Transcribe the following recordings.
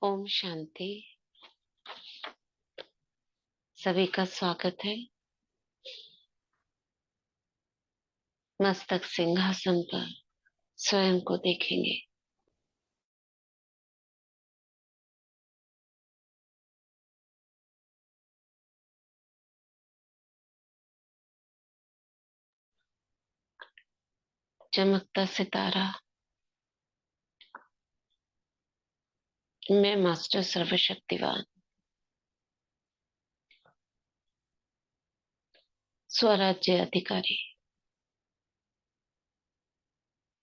ओम शांति। सभी का स्वागत है। मस्तक सिंहासन पर स्वयं को देखेंगे। चमकता सितारा, मैं मास्टर सर्वशक्तिवान स्वराज्य अधिकारी,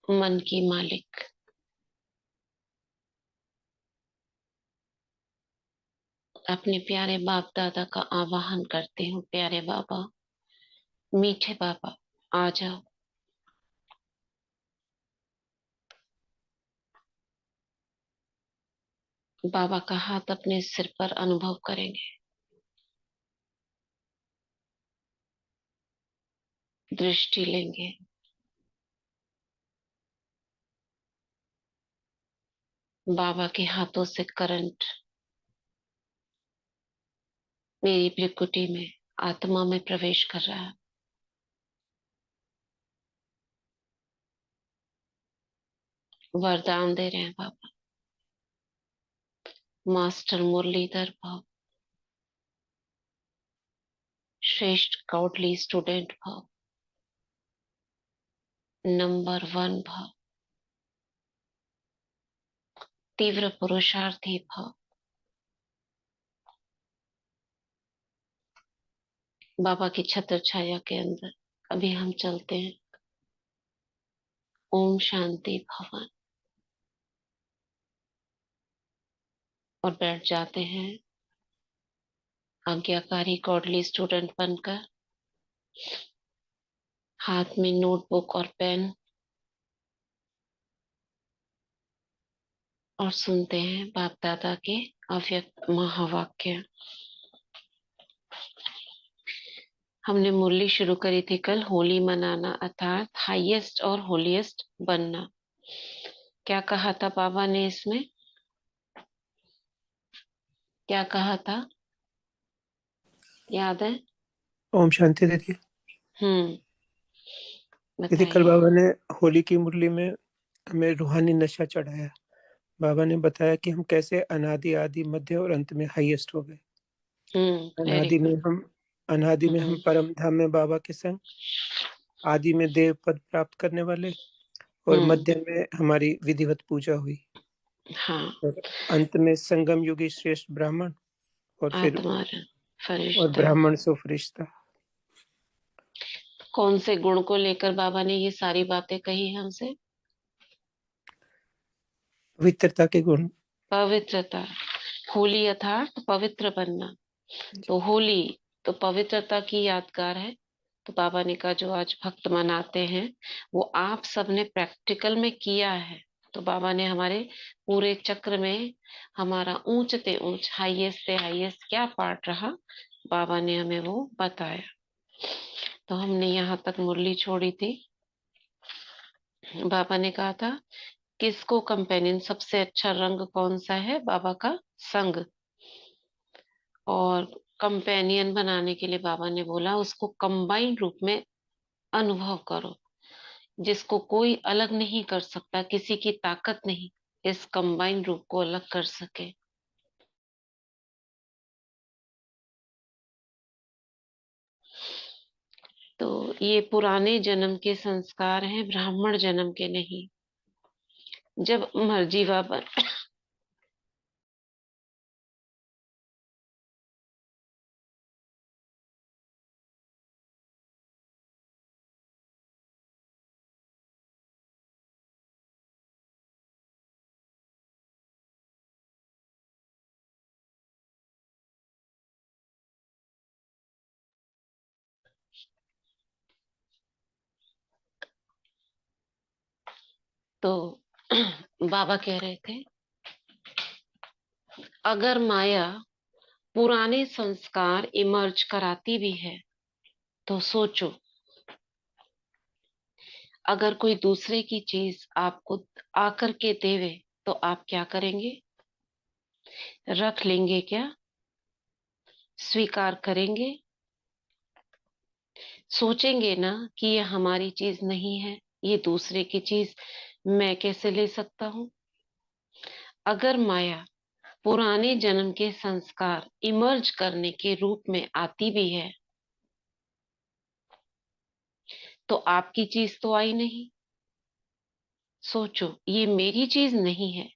मन की मालिक, अपने प्यारे बाप दादा का आवाहन करती हूँ। प्यारे बाबा, मीठे बाबा, आ जाओ। बाबा का हाथ अपने सिर पर अनुभव करेंगे। दृष्टि लेंगे। बाबा के हाथों से करंट मेरी भ्रिकुटी में, आत्मा में प्रवेश कर रहा है। वरदान दे रहे हैं बाबा। मास्टर मुरलीधर भव, श्रेष्ठ गॉडली स्टूडेंट भव, नंबर 1 भव, तीव्र पुरुषार्थी भव। बाबा की छत्र छाया के अंदर अभी हम चलते हैं। ओम शांति भवन, और बैठ जाते हैं आज्ञाकारी गॉडली स्टूडेंट बनकर। हाथ में नोटबुक और पेन, और सुनते हैं बाप दादा के अव्यक्त महावाक्य। हमने मुरली शुरू करी थी कल, होली मनाना अर्थात हाईएस्ट और होलीएस्ट बनना। क्या कहा था बाबा ने इसमें? क्या कहा था, याद है? ओम शांति दीदी। हम्म, दीदी, कल बताइए। बाबा ने होली की मुरली में हमें रूहानी नशा चढ़ाया। बाबा ने बताया कि हम कैसे अनादि आदि मध्य और अंत में हाईएस्ट हो गए। वेरी अनादि में गुड। हम अनादि में हम हम्म। परम धाम में बाबा के संग, आदि में देव पद प्राप्त करने वाले, और हम्म। मध्य में हमारी विधिवत पूजा हुई, हाँ। और अंत में संगम युगी श्रेष्ठ ब्राह्मण, और फिर आत्मा और फरिश्ता। ब्राह्मण सो फरिश्ता। कौन से गुण को लेकर बाबा ने ये सारी बातें कही हमसे? पवित्रता के गुण। पवित्रता। होली अर्थात पवित्र बनना। तो होली तो पवित्रता की यादगार है। तो बाबा ने कहा जो आज भक्त मनाते हैं वो आप सबने प्रैक्टिकल में किया है। तो बाबा ने हमारे पूरे चक्र में हमारा ऊंच ते ऊंच, हाईएस्ट से हाईएस्ट क्या पार्ट रहा, बाबा ने हमें वो बताया। तो हमने यहाँ तक मुरली छोड़ी थी। बाबा ने कहा था किसको कंपेनियन, सबसे अच्छा रंग कौन सा है? बाबा का संग। और कंपेनियन बनाने के लिए बाबा ने बोला उसको कंबाइंड रूप में अनुभव करो, जिसको कोई अलग नहीं कर सकता, किसी की ताकत नहीं इस कंबाइंड रूप को अलग कर सके। तो ये पुराने जन्म के संस्कार हैं, ब्राह्मण जन्म के नहीं। जब मर्जी बाबा तो बाबा कह रहे थे अगर माया पुराने संस्कार इमर्ज कराती भी है तो सोचो, अगर कोई दूसरे की चीज आपको आकर के देवे तो आप क्या करेंगे? रख लेंगे क्या? स्वीकार करेंगे? सोचेंगे ना कि ये हमारी चीज नहीं है, ये दूसरे की चीज मैं कैसे ले सकता हूँ? अगर माया पुराने जन्म के संस्कार इमर्ज करने के रूप में आती भी है, तो आपकी चीज तो आई नहीं। सोचो, ये मेरी चीज नहीं है,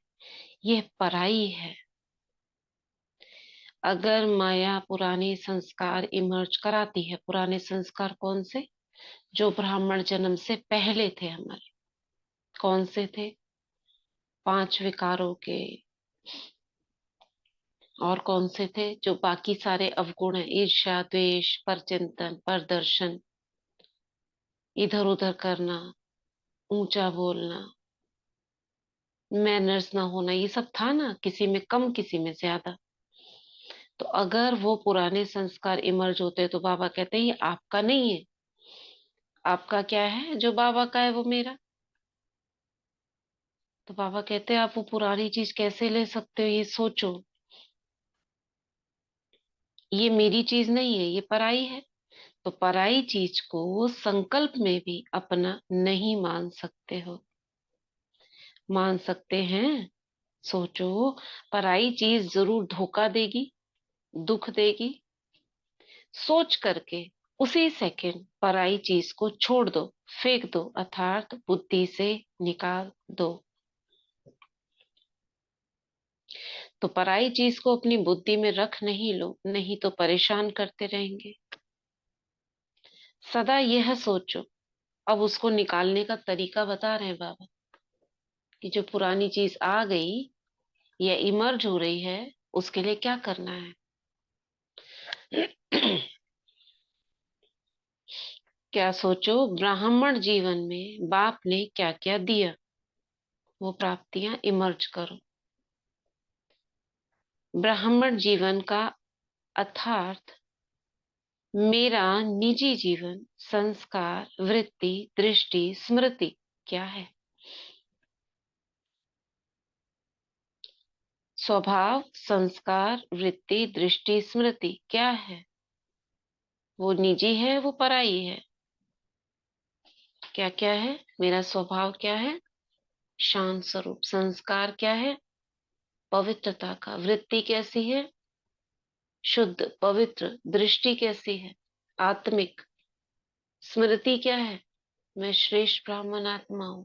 ये पराई है। अगर माया पुराने संस्कार इमर्ज कराती है, पुराने संस्कार कौन से? जो ब्राह्मण जन्म से पहले थे हमारे। कौन से थे? 5 विकारों के। और कौन से थे जो बाकी सारे अवगुण है? ईर्ष्या, द्वेष, परचिंतन, परदर्शन, इधर उधर करना, ऊंचा बोलना, मैनर्स ना होना, ये सब था ना, किसी में कम किसी में ज्यादा। तो अगर वो पुराने संस्कार इमर्ज होते तो बाबा कहते हैं ये आपका नहीं है। आपका क्या है? जो बाबा का है वो मेरा। तो बाबा कहते हैं आप वो पुरानी चीज कैसे ले सकते हो? ये सोचो, ये मेरी चीज नहीं है, ये पराई है। तो पराई चीज को संकल्प में भी अपना नहीं मान सकते हो। मान सकते हैं? सोचो, पराई चीज जरूर धोखा देगी, दुख देगी। सोच करके उसी सेकंड पराई चीज को छोड़ दो, फेंक दो, अर्थात बुद्धि से निकाल दो। तो पराई चीज को अपनी बुद्धि में रख नहीं लो, नहीं तो परेशान करते रहेंगे। सदा यह सोचो। अब उसको निकालने का तरीका बता रहे हैं बाबा, कि जो पुरानी चीज आ गई या इमर्ज हो रही है, उसके लिए क्या करना है। क्या सोचो, ब्राह्मण जीवन में बाप ने क्या क्या दिया, वो प्राप्तियां इमर्ज करो। ब्राह्मण जीवन का अर्थात मेरा निजी जीवन, संस्कार, वृत्ति, दृष्टि, स्मृति क्या है? स्वभाव, संस्कार, वृत्ति, दृष्टि, स्मृति क्या है? वो निजी है, वो पराई है? क्या क्या है? मेरा स्वभाव क्या है? शांत स्वरूप। संस्कार क्या है? पवित्रता का। वृत्ति कैसी है? शुद्ध, पवित्र। दृष्टि कैसी है? आत्मिक। स्मृति क्या है? मैं श्रेष्ठ ब्राह्मण आत्मा हूं।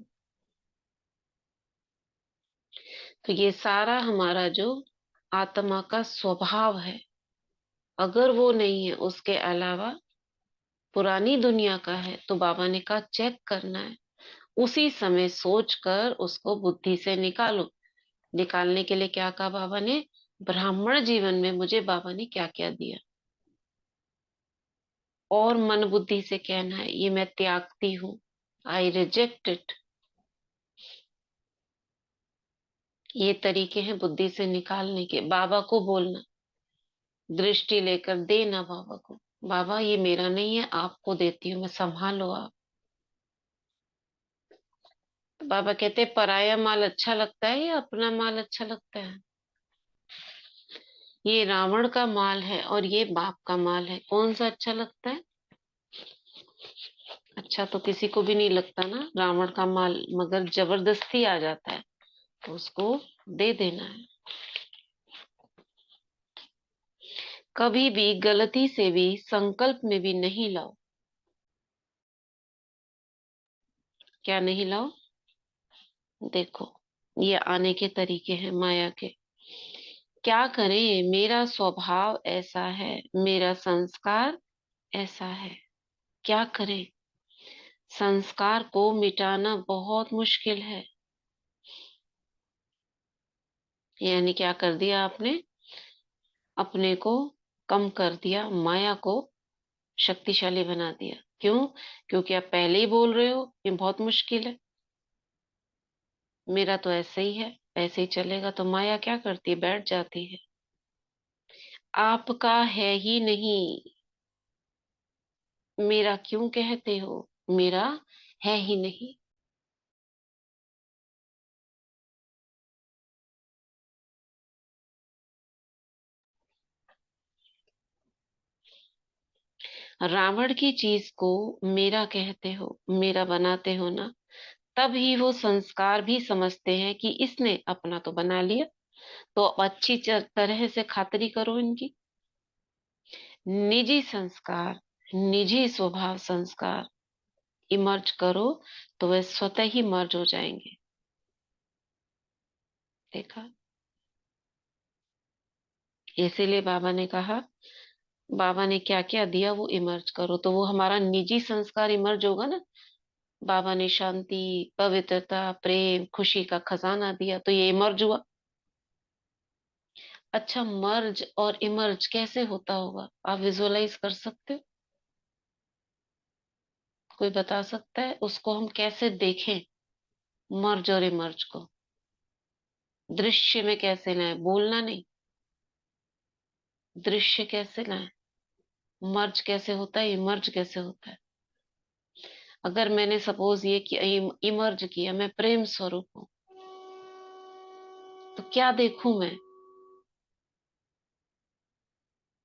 तो ये सारा हमारा जो आत्मा का स्वभाव है, अगर वो नहीं है, उसके अलावा पुरानी दुनिया का है, तो बाबा ने कहा चेक करना है। उसी समय सोच कर उसको बुद्धि से निकालो। निकालने के लिए क्या कहा बाबा ने? ब्राह्मण जीवन में मुझे बाबा ने क्या क्या दिया, और मन बुद्धि से कहना है ये मैं त्यागती हूँ, आई रिजेक्ट इट। ये तरीके हैं बुद्धि से निकालने के। बाबा को बोलना, दृष्टि लेकर देना बाबा को, बाबा ये मेरा नहीं है, आपको देती हूँ मैं, संभालो आप। तो बाबा कहते हैं पराया माल अच्छा लगता है या अपना माल अच्छा लगता है? ये रावण का माल है और ये बाप का माल है, कौन सा अच्छा लगता है? अच्छा तो किसी को भी नहीं लगता ना रावण का माल, मगर जबरदस्ती आ जाता है तो उसको दे देना है। कभी भी गलती से भी संकल्प में भी नहीं लाओ। क्या नहीं लाओ? देखो, ये आने के तरीके हैं माया के। क्या करें, मेरा स्वभाव ऐसा है, मेरा संस्कार ऐसा है। क्या करें? संस्कार को मिटाना बहुत मुश्किल है। यानी क्या कर दिया आपने? अपने को कम कर दिया, माया को शक्तिशाली बना दिया। क्यों? क्योंकि आप पहले ही बोल रहे हो ये बहुत मुश्किल है, मेरा तो ऐसे ही है, ऐसे ही चलेगा। तो माया क्या करती है? बैठ जाती है। आपका है ही नहीं, मेरा क्यों कहते हो? मेरा है ही नहीं। रावण की चीज को मेरा कहते हो, मेरा बनाते हो ना, तब ही वो संस्कार भी समझते हैं कि इसने अपना तो बना लिया, तो अच्छी तरह से खातिरी करो इनकी। निजी संस्कार, निजी स्वभाव संस्कार इमर्ज करो, तो वे स्वतः ही मर्ज हो जाएंगे। देखा, इसीलिए बाबा ने कहा, बाबा ने क्या क्या दिया वो इमर्ज करो, तो वो हमारा निजी संस्कार इमर्ज होगा ना। बाबा ने शांति, पवित्रता, प्रेम, खुशी का खजाना दिया, तो ये इमर्ज हुआ। अच्छा, मर्ज और इमर्ज कैसे होता होगा, आप विजुअलाइज कर सकते हो? कोई बता सकता है उसको हम कैसे देखें? मर्ज और इमर्ज को दृश्य में कैसे लाएं, बोलना नहीं, दृश्य कैसे लाएं? मर्ज कैसे होता है, इमर्ज कैसे होता है? अगर मैंने सपोज ये कि इमर्ज किया, मैं प्रेम स्वरूप हूं, तो क्या देखूं मैं?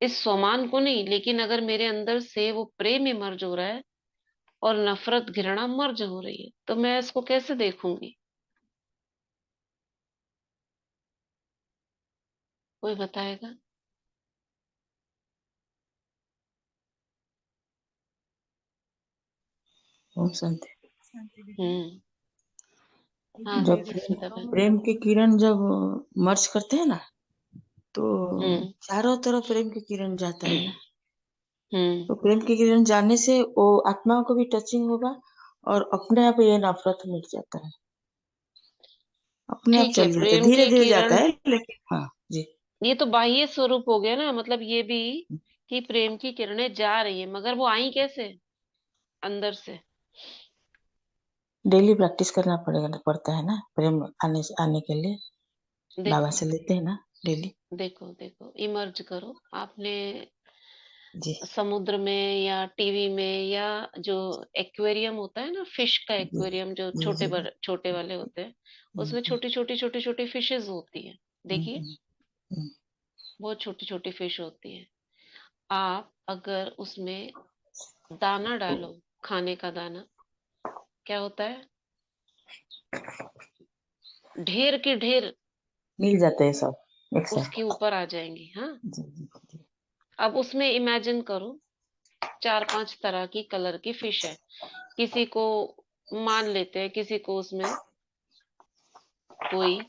इस स्वमान को नहीं, लेकिन अगर मेरे अंदर से वो प्रेम इमर्ज हो रहा है और नफरत घृणा मर्ज हो रही है, तो मैं इसको कैसे देखूंगी? कोई बताएगा? ओम शांति। हम्म। हाँ जब दीदी स्मिता बहन। प्रेम के किरण जब मर्ज करते हैं ना, तो हम्म। चारों तरफ प्रेम के किरण जाता है ना। हम्म। तो प्रेम के किरण जाने से वो आत्मा को भी टचिंग होगा, और अपने आप ये नफरत मिट जाता है, अपने आप ठीक है, चल जाता है, प्रेम धीरे के धीरे जाता किरण, है, लेकिन हाँ जी। ये तो बाह्य स्वरूप हो गया ना, मतलब ये भी कि प्रेम की किरणें जा रही है, मगर वो आई कैसे? अंदर से। डेली प्रैक्टिस करना पड़ता है ना, प्रेम आने के लिए बाबा देखो, से लेते हैं ना डेली। देखो, देखो, इमर्ज करो आपने। जी समुद्र में या टीवी में, या जो एक्वेरियम होता है ना, फिश का जी एक्वेरियम, जो जी छोटे जी। बड़े छोटे वाले होते हैं, उसमें हम्म, छोटी छोटी छोटी छोटी फिशेज होती है। हम्म, देखिए, हम्म, बहुत छोटी छोटी फिश होती है। आप अगर उसमें दाना डालो, खाने का दाना, क्या होता है? ढेर के ढेर मिल जाते हैं सब एक उसके साथ। ऊपर आ जाएंगी। हाँ, जी जी जी। अब उसमें इमेजिन करो, चार पांच तरह की कलर की फिश है। किसी को, मान लेते हैं किसी को उसमें कोई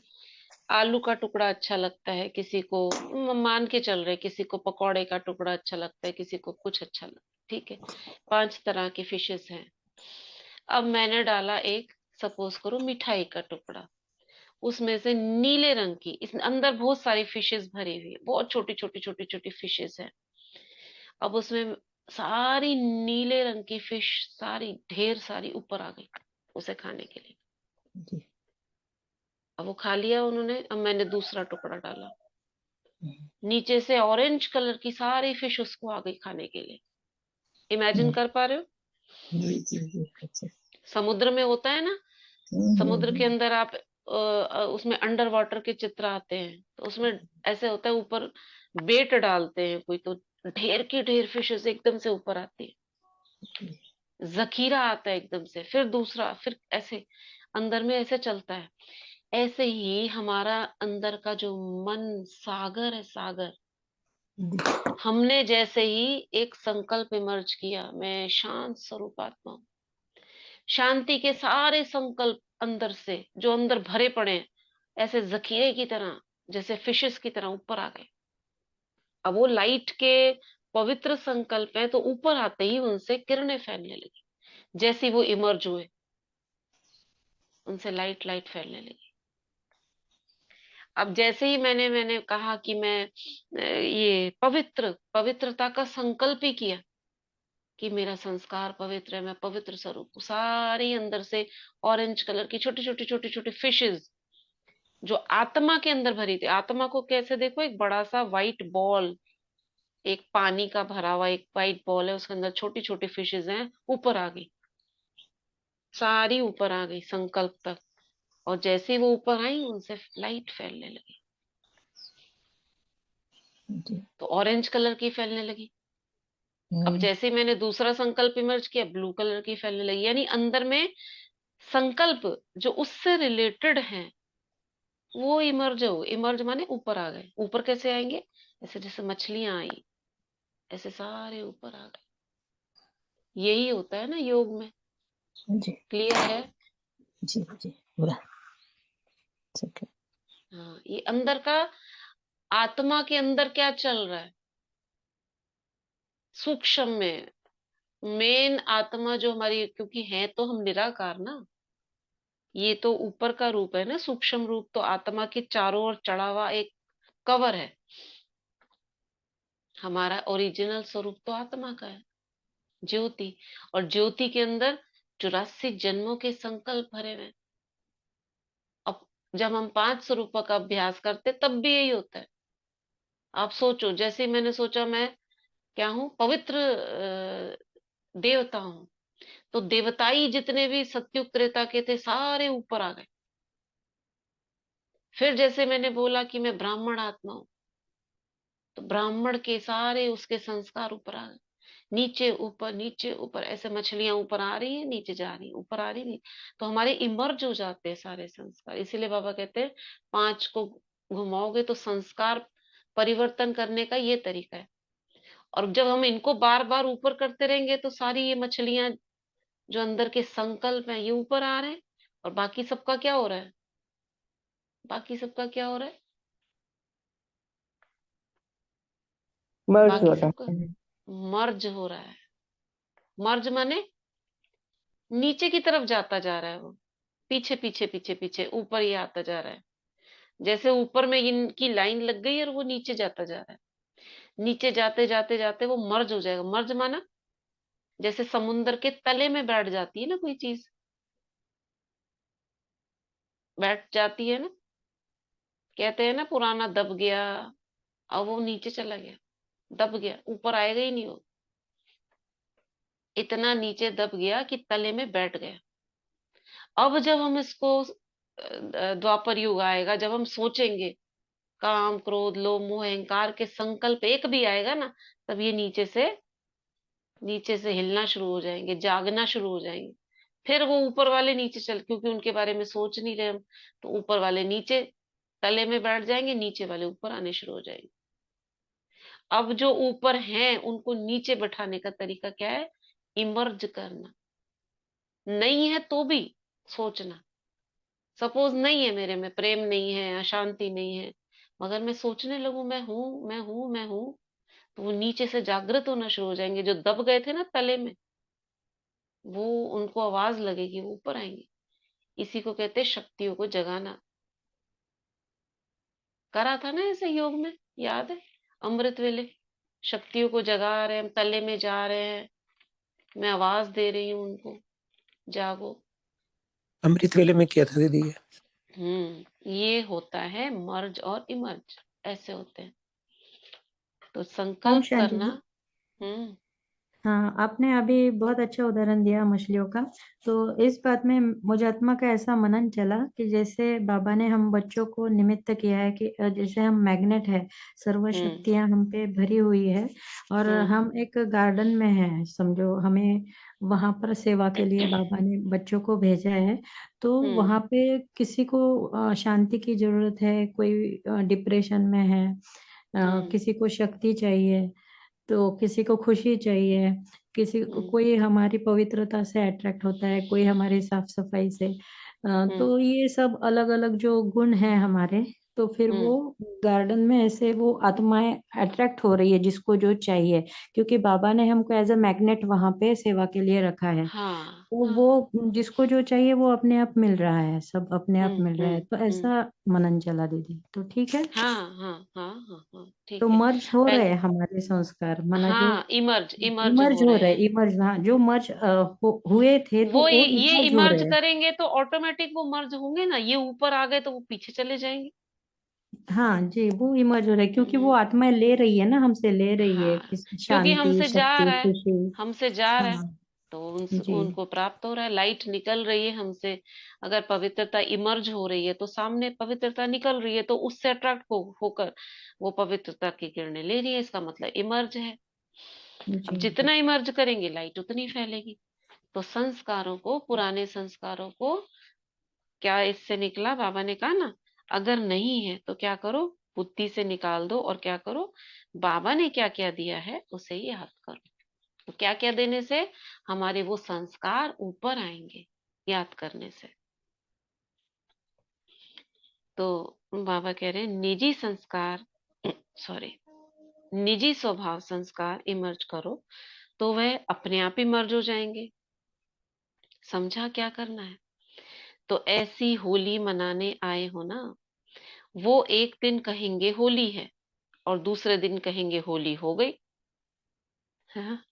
आलू का टुकड़ा अच्छा लगता है, किसी को मान के चल रहे, किसी को पकौड़े का टुकड़ा अच्छा लगता है, किसी को कुछ अच्छा लगता है। ठीक है, पांच तरह की फिशेस हैं। अब मैंने डाला एक, सपोज करो मिठाई का टुकड़ा, उसमें से नीले रंग की, इस अंदर बहुत सारी फिशेस भरी हुई है, बहुत छोटी छोटी छोटी छोटी फिशेस है। अब उसमें सारी नीले रंग की फिश, सारी ढेर सारी ऊपर आ गई उसे खाने के लिए। जी। अब वो खा लिया उन्होंने, अब मैंने दूसरा टुकड़ा डाला, हम्म, नीचे से ऑरेंज कलर की सारी फिश उसको आ गई खाने के लिए। इमेजिन हम्म, कर पा रहे हो? जी जी जी अच्छा। समुद्र में होता है ना, हम्म, समुद्र के हम्म, अंदर आप उसमें अंडर वाटर के चित्र आते हैं, तो उसमें ऐसे होता है, ऊपर बेट डालते हैं कोई, तो ढेर की ढेर फिशेस एकदम से ऊपर आती है, जखीरा आता है एकदम से, फिर दूसरा, फिर ऐसे अंदर में ऐसे चलता है। ऐसे ही हमारा अंदर का जो मन सागर है, सागर, जी हमने जैसे ही एक संकल्प इमर्ज किया, मैं शांत स्वरूप आत्मा हूँ, शांति के सारे संकल्प अंदर से जो अंदर भरे पड़े हैं, ऐसे जखीरे की तरह, जैसे फिशेस की तरह ऊपर आ गए। अब वो लाइट के पवित्र संकल्प है, तो ऊपर आते ही उनसे किरणें फैलने लगी, जैसे वो इमर्ज हुए, उनसे लाइट लाइट फैलने लगी। अब जैसे ही मैंने मैंने कहा कि मैं ये पवित्रता का संकल्प ही किया, कि मेरा संस्कार पवित्र है, मैं पवित्र स्वरूप हूँ, सारी अंदर से ऑरेंज कलर की छोटी छोटी छोटी छोटी फिशेस जो आत्मा के अंदर भरी थी। आत्मा को कैसे देखो, एक बड़ा सा व्हाइट बॉल, एक पानी का भरा हुआ एक व्हाइट बॉल है, उसके अंदर छोटी छोटी फिशेस हैं, ऊपर आ गई, सारी ऊपर आ गई संकल्प तक। और जैसे ही वो ऊपर आई, उनसे लाइट फैलने लगी, जी। तो ऑरेंज कलर की फैलने लगी। अब जैसे ही मैंने दूसरा संकल्प इमर्ज किया, ब्लू कलर की फैलने लगी, यानी अंदर में संकल्प जो उससे रिलेटेड है वो इमर्ज हो। इमर्ज माने ऊपर आ गए। ऊपर कैसे आएंगे? ऐसे जैसे मछलियां आई, ऐसे सारे ऊपर आ गए। यही होता है ना योग में। जी क्लियर है? जी जी, पूरा ठीक है। हाँ, ये अंदर का, आत्मा के अंदर क्या चल रहा है सूक्ष्म में। मेन आत्मा जो हमारी, क्योंकि है तो हम निराकार ना, ये तो ऊपर का रूप है ना, सूक्ष्म रूप तो आत्मा के चारों ओर चढ़ा हुआ एक कवर है। हमारा ओरिजिनल स्वरूप तो आत्मा का है, ज्योति। और ज्योति के अंदर 84 जन्मों के संकल्प भरे हुए हैं। अब जब हम 5 स्वरूपों का अभ्यास करते तब भी यही होता है। आप सोचो, जैसे ही मैंने सोचा मैं क्या हूँ, पवित्र देवता हूँ, तो देवताई जितने भी सत्युग त्रेता के थे सारे ऊपर आ गए। फिर जैसे मैंने बोला कि मैं ब्राह्मण आत्मा हूँ, तो ब्राह्मण के सारे उसके संस्कार ऊपर आ गए। नीचे ऊपर ऐसे मछलियां ऊपर आ रही है, नीचे जा रही है, ऊपर आ रही नहीं, तो हमारे इमर्ज हो जाते हैं सारे संस्कार। इसीलिए बाबा कहते हैं 5 को घुमाओगे तो संस्कार परिवर्तन करने का ये तरीका है। और जब हम इनको बार बार ऊपर करते रहेंगे तो सारी ये मछलियां जो अंदर के संकल्प हैं ये ऊपर आ रहे हैं। और बाकी सबका क्या हो रहा है? बाकी सबका क्या हो रहा है? मर्ज हो बाकी रहा सबका है। मर्ज हो रहा है। मर्ज माने नीचे की तरफ जाता जा रहा है वो, पीछे पीछे पीछे पीछे ऊपर ही आता जा रहा है। जैसे ऊपर में इनकी लाइन लग गई और वो नीचे जाता जा रहा है। नीचे जाते जाते जाते वो मर्ज हो जाएगा। मर्ज माना जैसे समुन्द्र के तले में बैठ जाती है ना कोई चीज, बैठ जाती है ना, कहते हैं ना पुराना दब गया, अब वो नीचे चला गया, दब गया, ऊपर आएगा ही नहीं वो। इतना नीचे दब गया कि तले में बैठ गया। अब जब हम इसको द्वापर युग आएगा, जब हम सोचेंगे, काम क्रोध लोभ मोह अहंकार के संकल्प एक भी आएगा ना, तब ये नीचे से हिलना शुरू हो जाएंगे, जागना शुरू हो जाएंगे। फिर वो ऊपर वाले नीचे चल, क्योंकि उनके बारे में सोच नहीं रहे हम, तो ऊपर वाले नीचे तले में बैठ जाएंगे, नीचे वाले ऊपर आने शुरू हो जाएंगे। अब जो ऊपर हैं उनको नीचे बैठाने का तरीका क्या है? इमर्ज करना। नहीं है तो भी सोचना। सपोज नहीं है मेरे में प्रेम, नहीं है अशांति, नहीं है, मगर मैं सोचने लगूं मैं हूं मैं हूं मैं हूं, तो वो नीचे से जागृत होना शुरू हो जाएंगे। जो दब गए थे ना तले में, वो उनको आवाज लगेगी, वो ऊपर आएंगे। इसी को कहते हैं शक्तियों को जगाना। करा था ना ऐसे योग में, याद है? अमृत वेले शक्तियों को जगा रहे हैं, हम तले में जा रहे हैं, मैं आवाज दे रही हूँ उनको, जागो। अमृत वेले में किया था दीदी ये। ये होता है मर्ज और इमर्ज, ऐसे होते हैं। तो ओम संकल्प शांति करना। जी। हम्म। हाँ, आपने अभी बहुत अच्छा उदाहरण दिया मछलियों का। तो इस बात में मुझे आत्मा का ऐसा मनन चला कि जैसे बाबा ने हम बच्चों को निमित्त किया है कि जैसे हम मैग्नेट है, सर्व हम्म। शक्तियां हम पे भरी हुई है, और हम्म। हम एक गार्डन में हैं समझो, हमें वहां पर सेवा के लिए बाबा ने बच्चों को भेजा है। तो हम्म। वहां पे किसी को शांति की जरूरत है, कोई डिप्रेशन में है, हम्म। किसी को शक्ति चाहिए, तो किसी को खुशी चाहिए, किसी को हम्म। कोई हमारी पवित्रता से अट्रैक्ट होता है, कोई हमारी साफ सफाई से। हम्म। तो ये सब अलग अलग जो गुण हैं हमारे, तो फिर वो हम्म। गार्डन में ऐसे वो आत्माएं अट्रैक्ट हो रही है जिसको जो चाहिए, क्योंकि बाबा ने हमको एज अ मैग्नेट वहां पे सेवा के लिए रखा है। हाँ तो हाँ। वो जिसको जो चाहिए वो अपने आप मिल रहा है, सब अपने आप मिल रहा है। हम्म। तो ऐसा मनन चला दीदी, तो ठीक है। हाँ हाँ हाँ हाँ हाँ, तो ठीक है। मर्ज हो रहे पहले, हैं हमारे संस्कार, माना जो हाँ, इमर्ज इमर्ज इमर्ज हो हो रहे रहे, हैं। इमर्ज, हाँ, जो मर्ज हुए थे तो वो वो ये इमर्ज हो इमर्ज रहे हैं। करेंगे तो ऑटोमेटिक वो मर्ज होंगे ना, ये ऊपर आ गए तो वो पीछे चले जाएंगे। हाँ जी, वो इमर्ज हो रहे हैं क्योंकि वो हम्म। आत्माएं ले रही है ना, हमसे ले रही है हाँ, किसी क्योंकि शांति हमसे जा शक्ति रहा है, खुशी। हमसे जा रहा है, हाँ तो जी। उनको प्राप्त हो रहा है, लाइट निकल रही है हमसे। अगर पवित्रता इमर्ज हो रही है तो सामने पवित्रता निकल रही है, तो उससे अट्रैक्ट होकर वो पवित्रता की किरणें ले रही है, इसका मतलब इमर्ज है। अब जी। जितना इमर्ज करेंगे लाइट उतनी फैलेगी। तो संस्कारों को, पुराने संस्कारों को, क्या इससे निकला, बाबा ने कहा ना, अगर नहीं है तो क्या करो, बुद्धि से निकाल दो, और क्या करो, बाबा ने क्या क्या दिया है उसे ही याद करो। तो क्या क्या देने से हमारे वो संस्कार ऊपर आएंगे, याद करने से। तो बाबा कह रहे हैं निजी संस्कार, सॉरी, निजी स्वभाव संस्कार इमर्ज करो तो वह अपने आप इमर्ज हो जाएंगे। समझा क्या करना है? तो ऐसी होली मनाने आए हो ना, वो एक दिन कहेंगे होली है और दूसरे दिन कहेंगे होली हो गई, हाँ?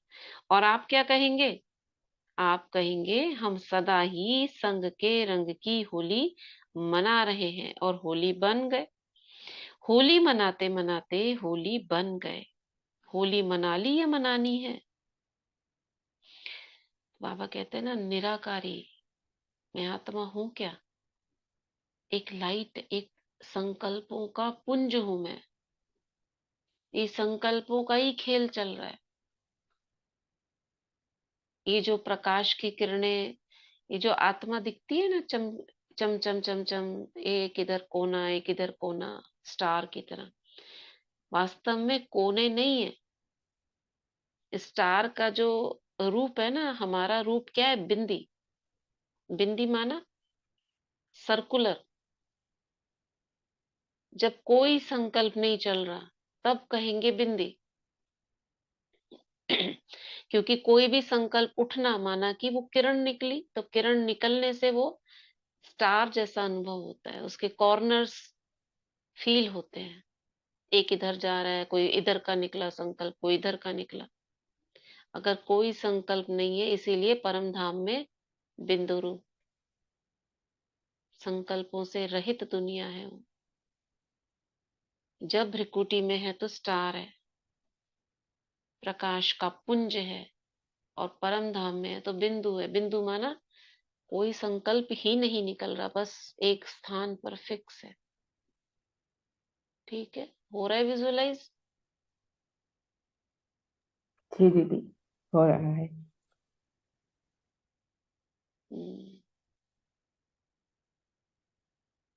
और आप क्या कहेंगे? आप कहेंगे हम सदा ही संग के रंग की होली मना रहे हैं और होली बन गए। होली मनाते मनाते होली बन गए। होली मना ली या मनानी है? बाबा कहते हैं ना, निराकारी मैं आत्मा हूं क्या, एक लाइट, एक संकल्पों का पुंज हूं मैं। ये संकल्पों का ही खेल चल रहा है। ये जो प्रकाश की किरणें, ये जो आत्मा दिखती है ना, चम चम चम चम चम, एक इधर कोना एक इधर कोना, स्टार की तरह, वास्तव में कोने नहीं है। स्टार का जो रूप है ना, हमारा रूप क्या है? बिंदी। बिंदी माना सर्कुलर। जब कोई संकल्प नहीं चल रहा तब कहेंगे बिंदी। क्योंकि कोई भी संकल्प उठना माना कि वो किरण निकली, तो किरण निकलने से वो स्टार जैसा अनुभव होता है, उसके कॉर्नर्स फील होते हैं। एक इधर जा रहा है, कोई इधर का निकला संकल्प, कोई इधर का निकला। अगर कोई संकल्प नहीं है, इसीलिए परम धाम में बिंदु रूप, संकल्पों से रहित दुनिया है वो। जब भ्रिकुटी में है तो स्टार है, प्रकाश का पुंज है, और परम धाम में है तो बिंदु है। बिंदु माना कोई संकल्प ही नहीं निकल रहा, बस एक स्थान पर फिक्स है। ठीक है, हो रहा है विजुअलाइज? जी दीदी, हो रहा है।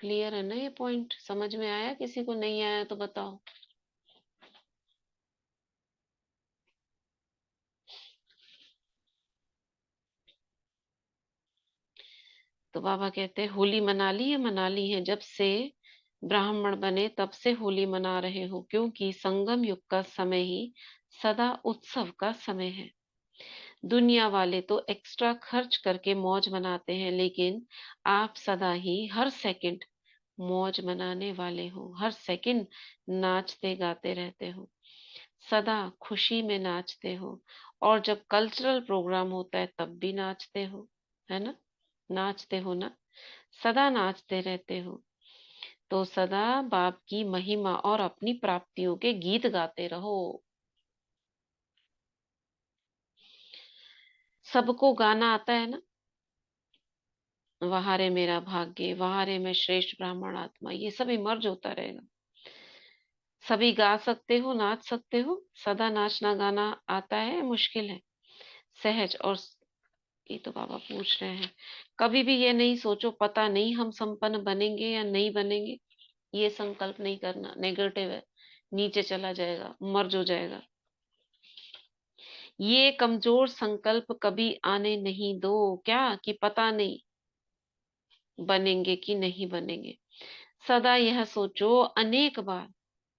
क्लियर है ना ये पॉइंट? समझ में आया? किसी को नहीं आया तो बताओ। तो बाबा कहते हैं होली मना ली है, मना ली है। जब से ब्राह्मण बने तब से होली मना रहे हो, क्योंकि संगम युग का समय ही सदा उत्सव का समय है। दुनिया वाले तो एक्स्ट्रा खर्च करके मौज मनाते हैं, लेकिन आप सदा ही हर सेकंड मौज मनाने वाले हो। हर सेकंड नाचते गाते रहते हो, सदा खुशी में नाचते हो। और जब कल्चरल प्रोग्राम होता है तब भी नाचते हो, है ना? नाचते हो ना, सदा नाचते रहते हो। तो सदा बाप की महिमा और अपनी प्राप्तियों के गीत गाते रहो। सबको गाना आता है ना, वहां रे मेरा भाग्य, वहां रे मैं श्रेष्ठ ब्राह्मण आत्मा, ये सब इमर्ज होता रहेगा। सभी गा सकते हो, नाच सकते हो। सदा नाचना गाना आता है, मुश्किल है, सहज। और ये तो बाबा पूछ रहे हैं, कभी भी ये नहीं सोचो पता नहीं हम संपन्न बनेंगे या नहीं बनेंगे। ये संकल्प नहीं करना, नेगेटिव है, नीचे चला जाएगा, मर्ज हो जाएगा। ये कमजोर संकल्प कभी आने नहीं दो, क्या कि पता नहीं बनेंगे कि नहीं बनेंगे। सदा यह सोचो अनेक बार,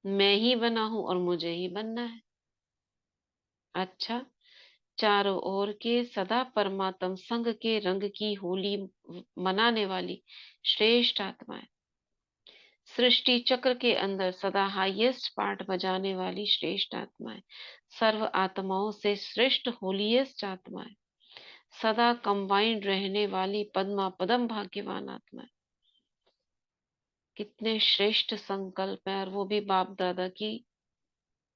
मैं ही बना हूं और मुझे ही बनना है। अच्छा, चारों ओर के सदा परमात्म संग के रंग की होली मनाने वाली श्रेष्ठ आत्माएं, सृष्टि चक्र के अंदर सदा हाईएस्ट पार्ट बजाने वाली श्रेष्ठ आत्माएं, सर्व आत्माओं से श्रेष्ठ होलीएस्ट आत्माएं, सदा कंबाइंड रहने वाली पद्मा पदम भाग्यवान आत्माएं। कितने श्रेष्ठ संकल्प है, और वो भी बाप दादा की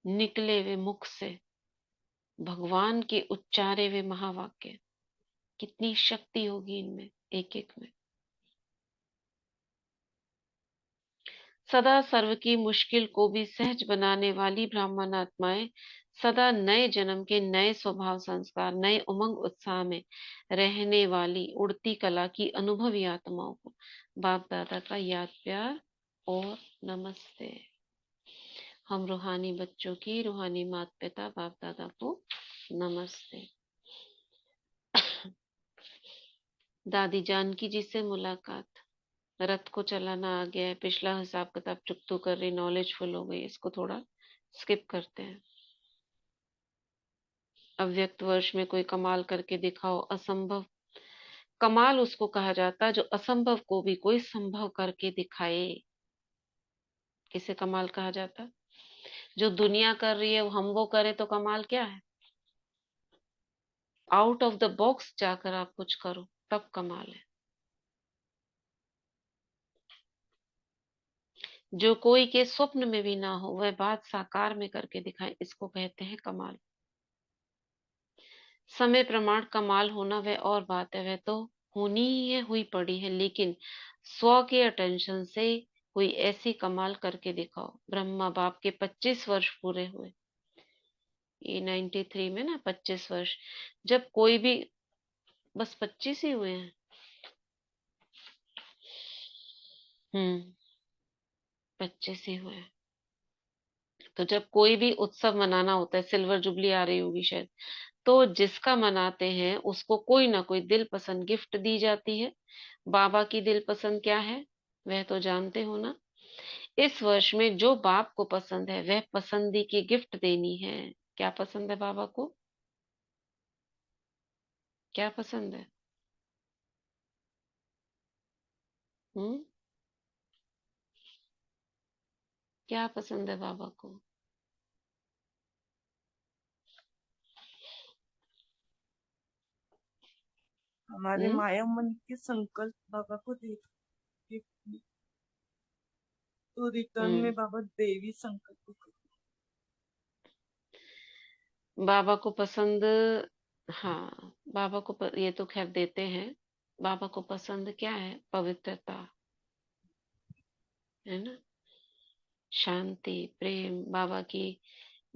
निकले हुए मुख से, भगवान के उच्चारे हुए महावाक्य। कितनी शक्ति होगी इनमें, एक एक में। सदा सर्व की मुश्किल को भी सहज बनाने वाली ब्राह्मण आत्माएं, सदा नए जन्म के नए स्वभाव संस्कार, नए उमंग उत्साह में रहने वाली उड़ती कला की अनुभवी आत्माओं को बाप दादा का याद प्यार और नमस्ते। हम रूहानी बच्चों की रूहानी माता पिता बाप दादा को नमस्ते। दादी जानकी जी से मुलाकात। रथ को चलाना आ गया है, पिछला हिसाब किताब चुकतू कर रही, नॉलेजफुल हो गई, इसको थोड़ा स्किप करते हैं। अव्यक्त वर्ष में कोई कमाल करके दिखाओ, असंभव। कमाल उसको कहा जाता है जो असंभव को भी कोई संभव करके दिखाए, इसे कमाल कहा जाता है। जो दुनिया कर रही है हम वो करें तो कमाल क्या है? आउट ऑफ द बॉक्स जाकर आप कुछ करो तब कमाल है। जो कोई के स्वप्न में भी ना हो वह बात साकार में करके दिखाए, इसको कहते हैं कमाल। समय प्रमाण कमाल होना वह और बात है, वह तो होनी ही है, हुई पड़ी है, लेकिन 100 के अटेंशन से कोई ऐसी कमाल करके दिखाओ। ब्रह्मा बाप के 25 वर्ष पूरे हुए, ये 93 में ना 25 वर्ष, जब कोई भी, बस 25 ही हुए हैं। 25 ही हुए हैं। तो जब कोई भी उत्सव मनाना होता है, सिल्वर जुबली आ रही होगी शायद, तो जिसका मनाते हैं उसको कोई ना कोई दिल पसंद गिफ्ट दी जाती है। बाबा की दिल पसंद क्या है वह तो जानते हो ना। इस वर्ष में जो बाप को पसंद है वह पसंदी की गिफ्ट देनी है। क्या पसंद है बाबा को? क्या पसंद है? हम्म क्या पसंद है बाबा को? हमारे हम्म माया मन के संकल्प बाबा को देख के तो रिटर्न हम्म में बाबा देवी संकल्प को बाबा को पसंद, हाँ बाबा को ये तो खैर देते हैं। बाबा को पसंद क्या है? पवित्रता, है ना, शांति, प्रेम, बाबा की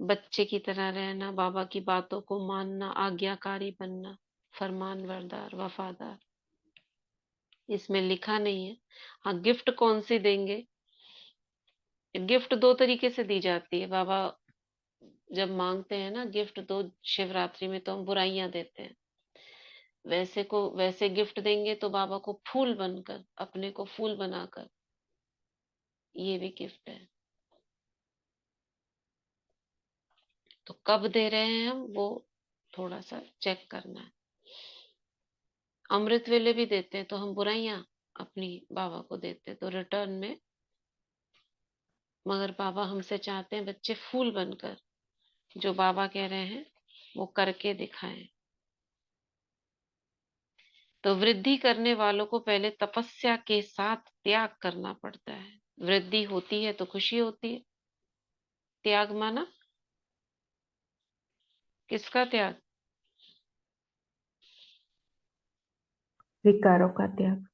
बच्चे की तरह रहना, बाबा की बातों को मानना, आज्ञाकारी बनना, फरमानबरदार, वफादार। इसमें लिखा नहीं है। हाँ, गिफ्ट कौन सी देंगे? गिफ्ट दो तरीके से दी जाती है। बाबा जब मांगते हैं ना गिफ्ट, दो, शिवरात्रि में तो हम बुराइयां देते हैं, वैसे गिफ्ट देंगे तो बाबा को फूल बनकर, अपने को फूल बनाकर, ये भी गिफ्ट है। तो कब दे रहे हैं हम वो थोड़ा सा चेक करना है। अमृत वेले भी देते हैं तो हम बुराइयां अपनी बाबा को देते हैं, तो रिटर्न में, मगर बाबा हमसे चाहते हैं बच्चे फूल बनकर जो बाबा कह रहे हैं वो करके दिखाएं। तो वृद्धि करने वालों को पहले तपस्या के साथ त्याग करना पड़ता है। वृद्धि होती है तो खुशी होती है। त्याग माना किसका त्याग? विकारों का त्याग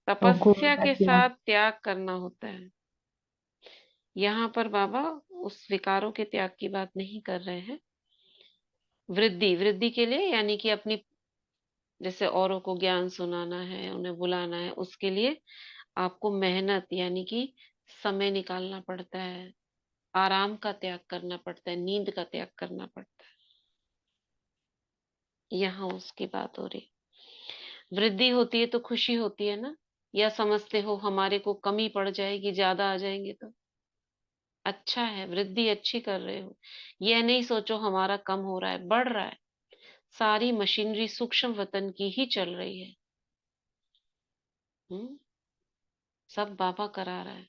और गुणों तपस्या का के त्याग। साथ त्याग करना होता है। यहाँ पर बाबा उस विकारों के त्याग की बात नहीं कर रहे हैं। वृद्धि, वृद्धि के लिए यानी कि अपनी, जैसे औरों को ज्ञान सुनाना है, उन्हें बुलाना है, उसके लिए आपको मेहनत यानी कि समय निकालना पड़ता है, आराम का त्याग करना पड़ता है, नींद का त्याग करना पड़ता है। यहाँ उसकी बात हो रही। वृद्धि होती है तो खुशी होती है ना? या समझते हो हमारे को कमी पड़ जाएगी, ज्यादा आ जाएंगे तो? अच्छा है, वृद्धि अच्छी कर रहे हो। यह नहीं सोचो हमारा कम हो रहा है, बढ़ रहा है। सारी मशीनरी सूक्ष्म वतन की ही चल रही है। हम्म सब बाबा करा रहा है।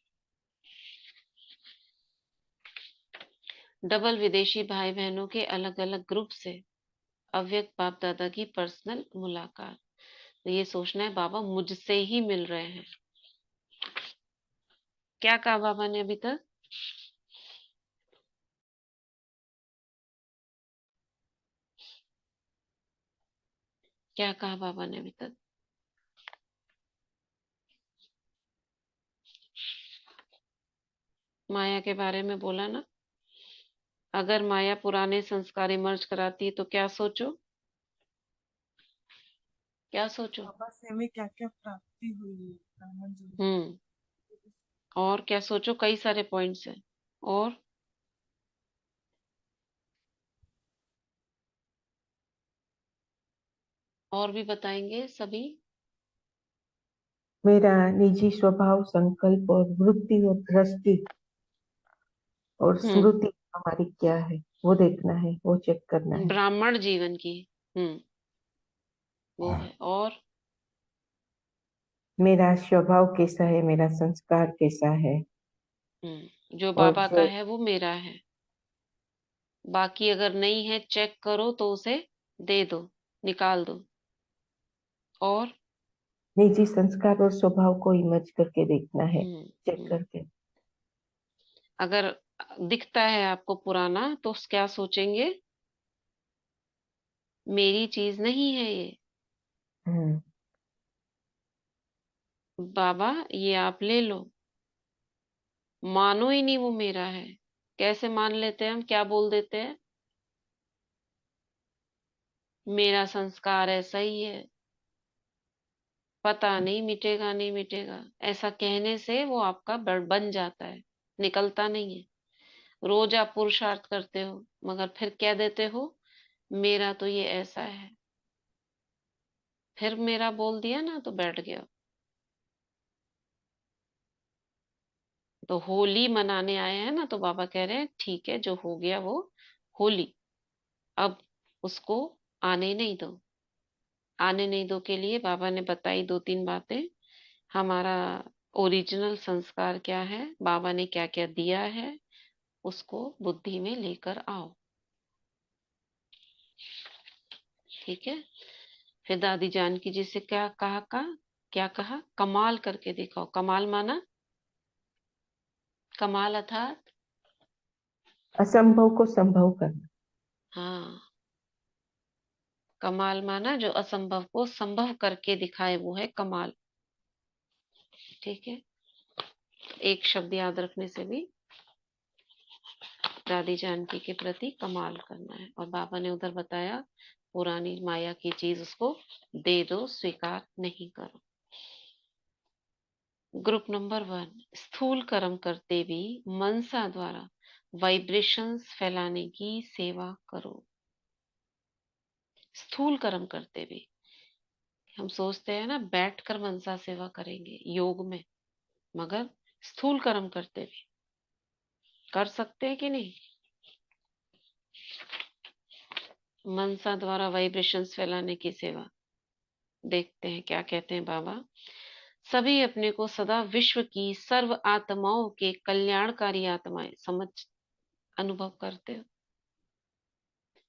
डबल विदेशी भाई बहनों के अलग अलग ग्रुप से अव्यक्त बाप दादा की पर्सनल मुलाकात। तो ये सोचना है बाबा मुझसे ही मिल रहे हैं। क्या कहा बाबा ने अभी तक? क्या कहा बाबा ने अभी तक? माया के बारे में बोला ना, अगर माया पुराने संस्कार इमर्ज कराती है तो क्या सोचो, क्या सोचो? बाबा से हमें क्या क्या प्राप्ति हुई है, ब्राह्मण जी। हम्म। और क्या सोचो, कई सारे पॉइंट्स हैं। और भी बताएंगे सभी। मेरा निजी स्वभाव, संकल्प और वृत्ति और दृष्टि और हम्म। स्मृति हमारी क्या है, वो देखना है, वो चेक करना है। ब्राह्मण जीवन की। हम्म। वो है। और मेरा स्वभाव कैसा है, मेरा संस्कार कैसा है, जो और बाबा का जो है वो मेरा है। बाकी अगर नहीं है चेक करो तो उसे दे दो, निकाल दो। और निजी संस्कार और स्वभाव को इमेज करके देखना है, हम्म। चेक हम्म। करके। अगर दिखता है आपको पुराना तो क्या सोचेंगे, मेरी चीज नहीं है ये, हम्म, बाबा ये आप ले लो। मानो ही नहीं वो मेरा है। कैसे मान लेते हैं हम, क्या बोल देते हैं, मेरा संस्कार ऐसा ही है, पता नहीं मिटेगा नहीं मिटेगा। ऐसा कहने से वो आपका बन जाता है, निकलता नहीं है। रोज आप पुरुषार्थ करते हो मगर फिर कह देते हो मेरा तो ये ऐसा है, फिर मेरा बोल दिया ना तो बैठ गया। तो होली मनाने आए हैं ना, तो बाबा कह रहे हैं ठीक है, जो हो गया वो होली, अब उसको आने नहीं दो। आने नहीं दो के लिए बाबा ने बताई दो तीन बातें। हमारा ओरिजिनल संस्कार क्या है, बाबा ने क्या क्या दिया है, उसको बुद्धि में लेकर आओ। ठीक है। फिर दादी जानकी जी से क्या कहा, कमाल करके दिखाओ। कमाल माना, कमाल अर्थात, असंभव को संभव करना। हाँ, कमाल माना जो असंभव को संभव करके दिखाए, वो है कमाल। ठीक है। एक शब्द याद रखने से भी दादी जानकी के प्रति कमाल करना है। और बाबा ने उधर बताया पुरानी माया की चीज उसको दे दो, स्वीकार नहीं करो। ग्रुप नंबर 1, स्थूल कर्म करते भी मनसा द्वारा वाइब्रेशंस फैलाने की सेवा करो। स्थूल कर्म करते भी, हम सोचते हैं ना बैठकर मनसा सेवा करेंगे योग में, मगर स्थूल कर्म करते भी कर सकते हैं कि नहीं। मनसा द्वारा वाइब्रेशंस फैलाने की सेवा, देखते हैं क्या कहते हैं बाबा। सभी अपने को सदा विश्व की सर्व आत्माओं के कल्याणकारी आत्माएं समझ अनुभव करते हो।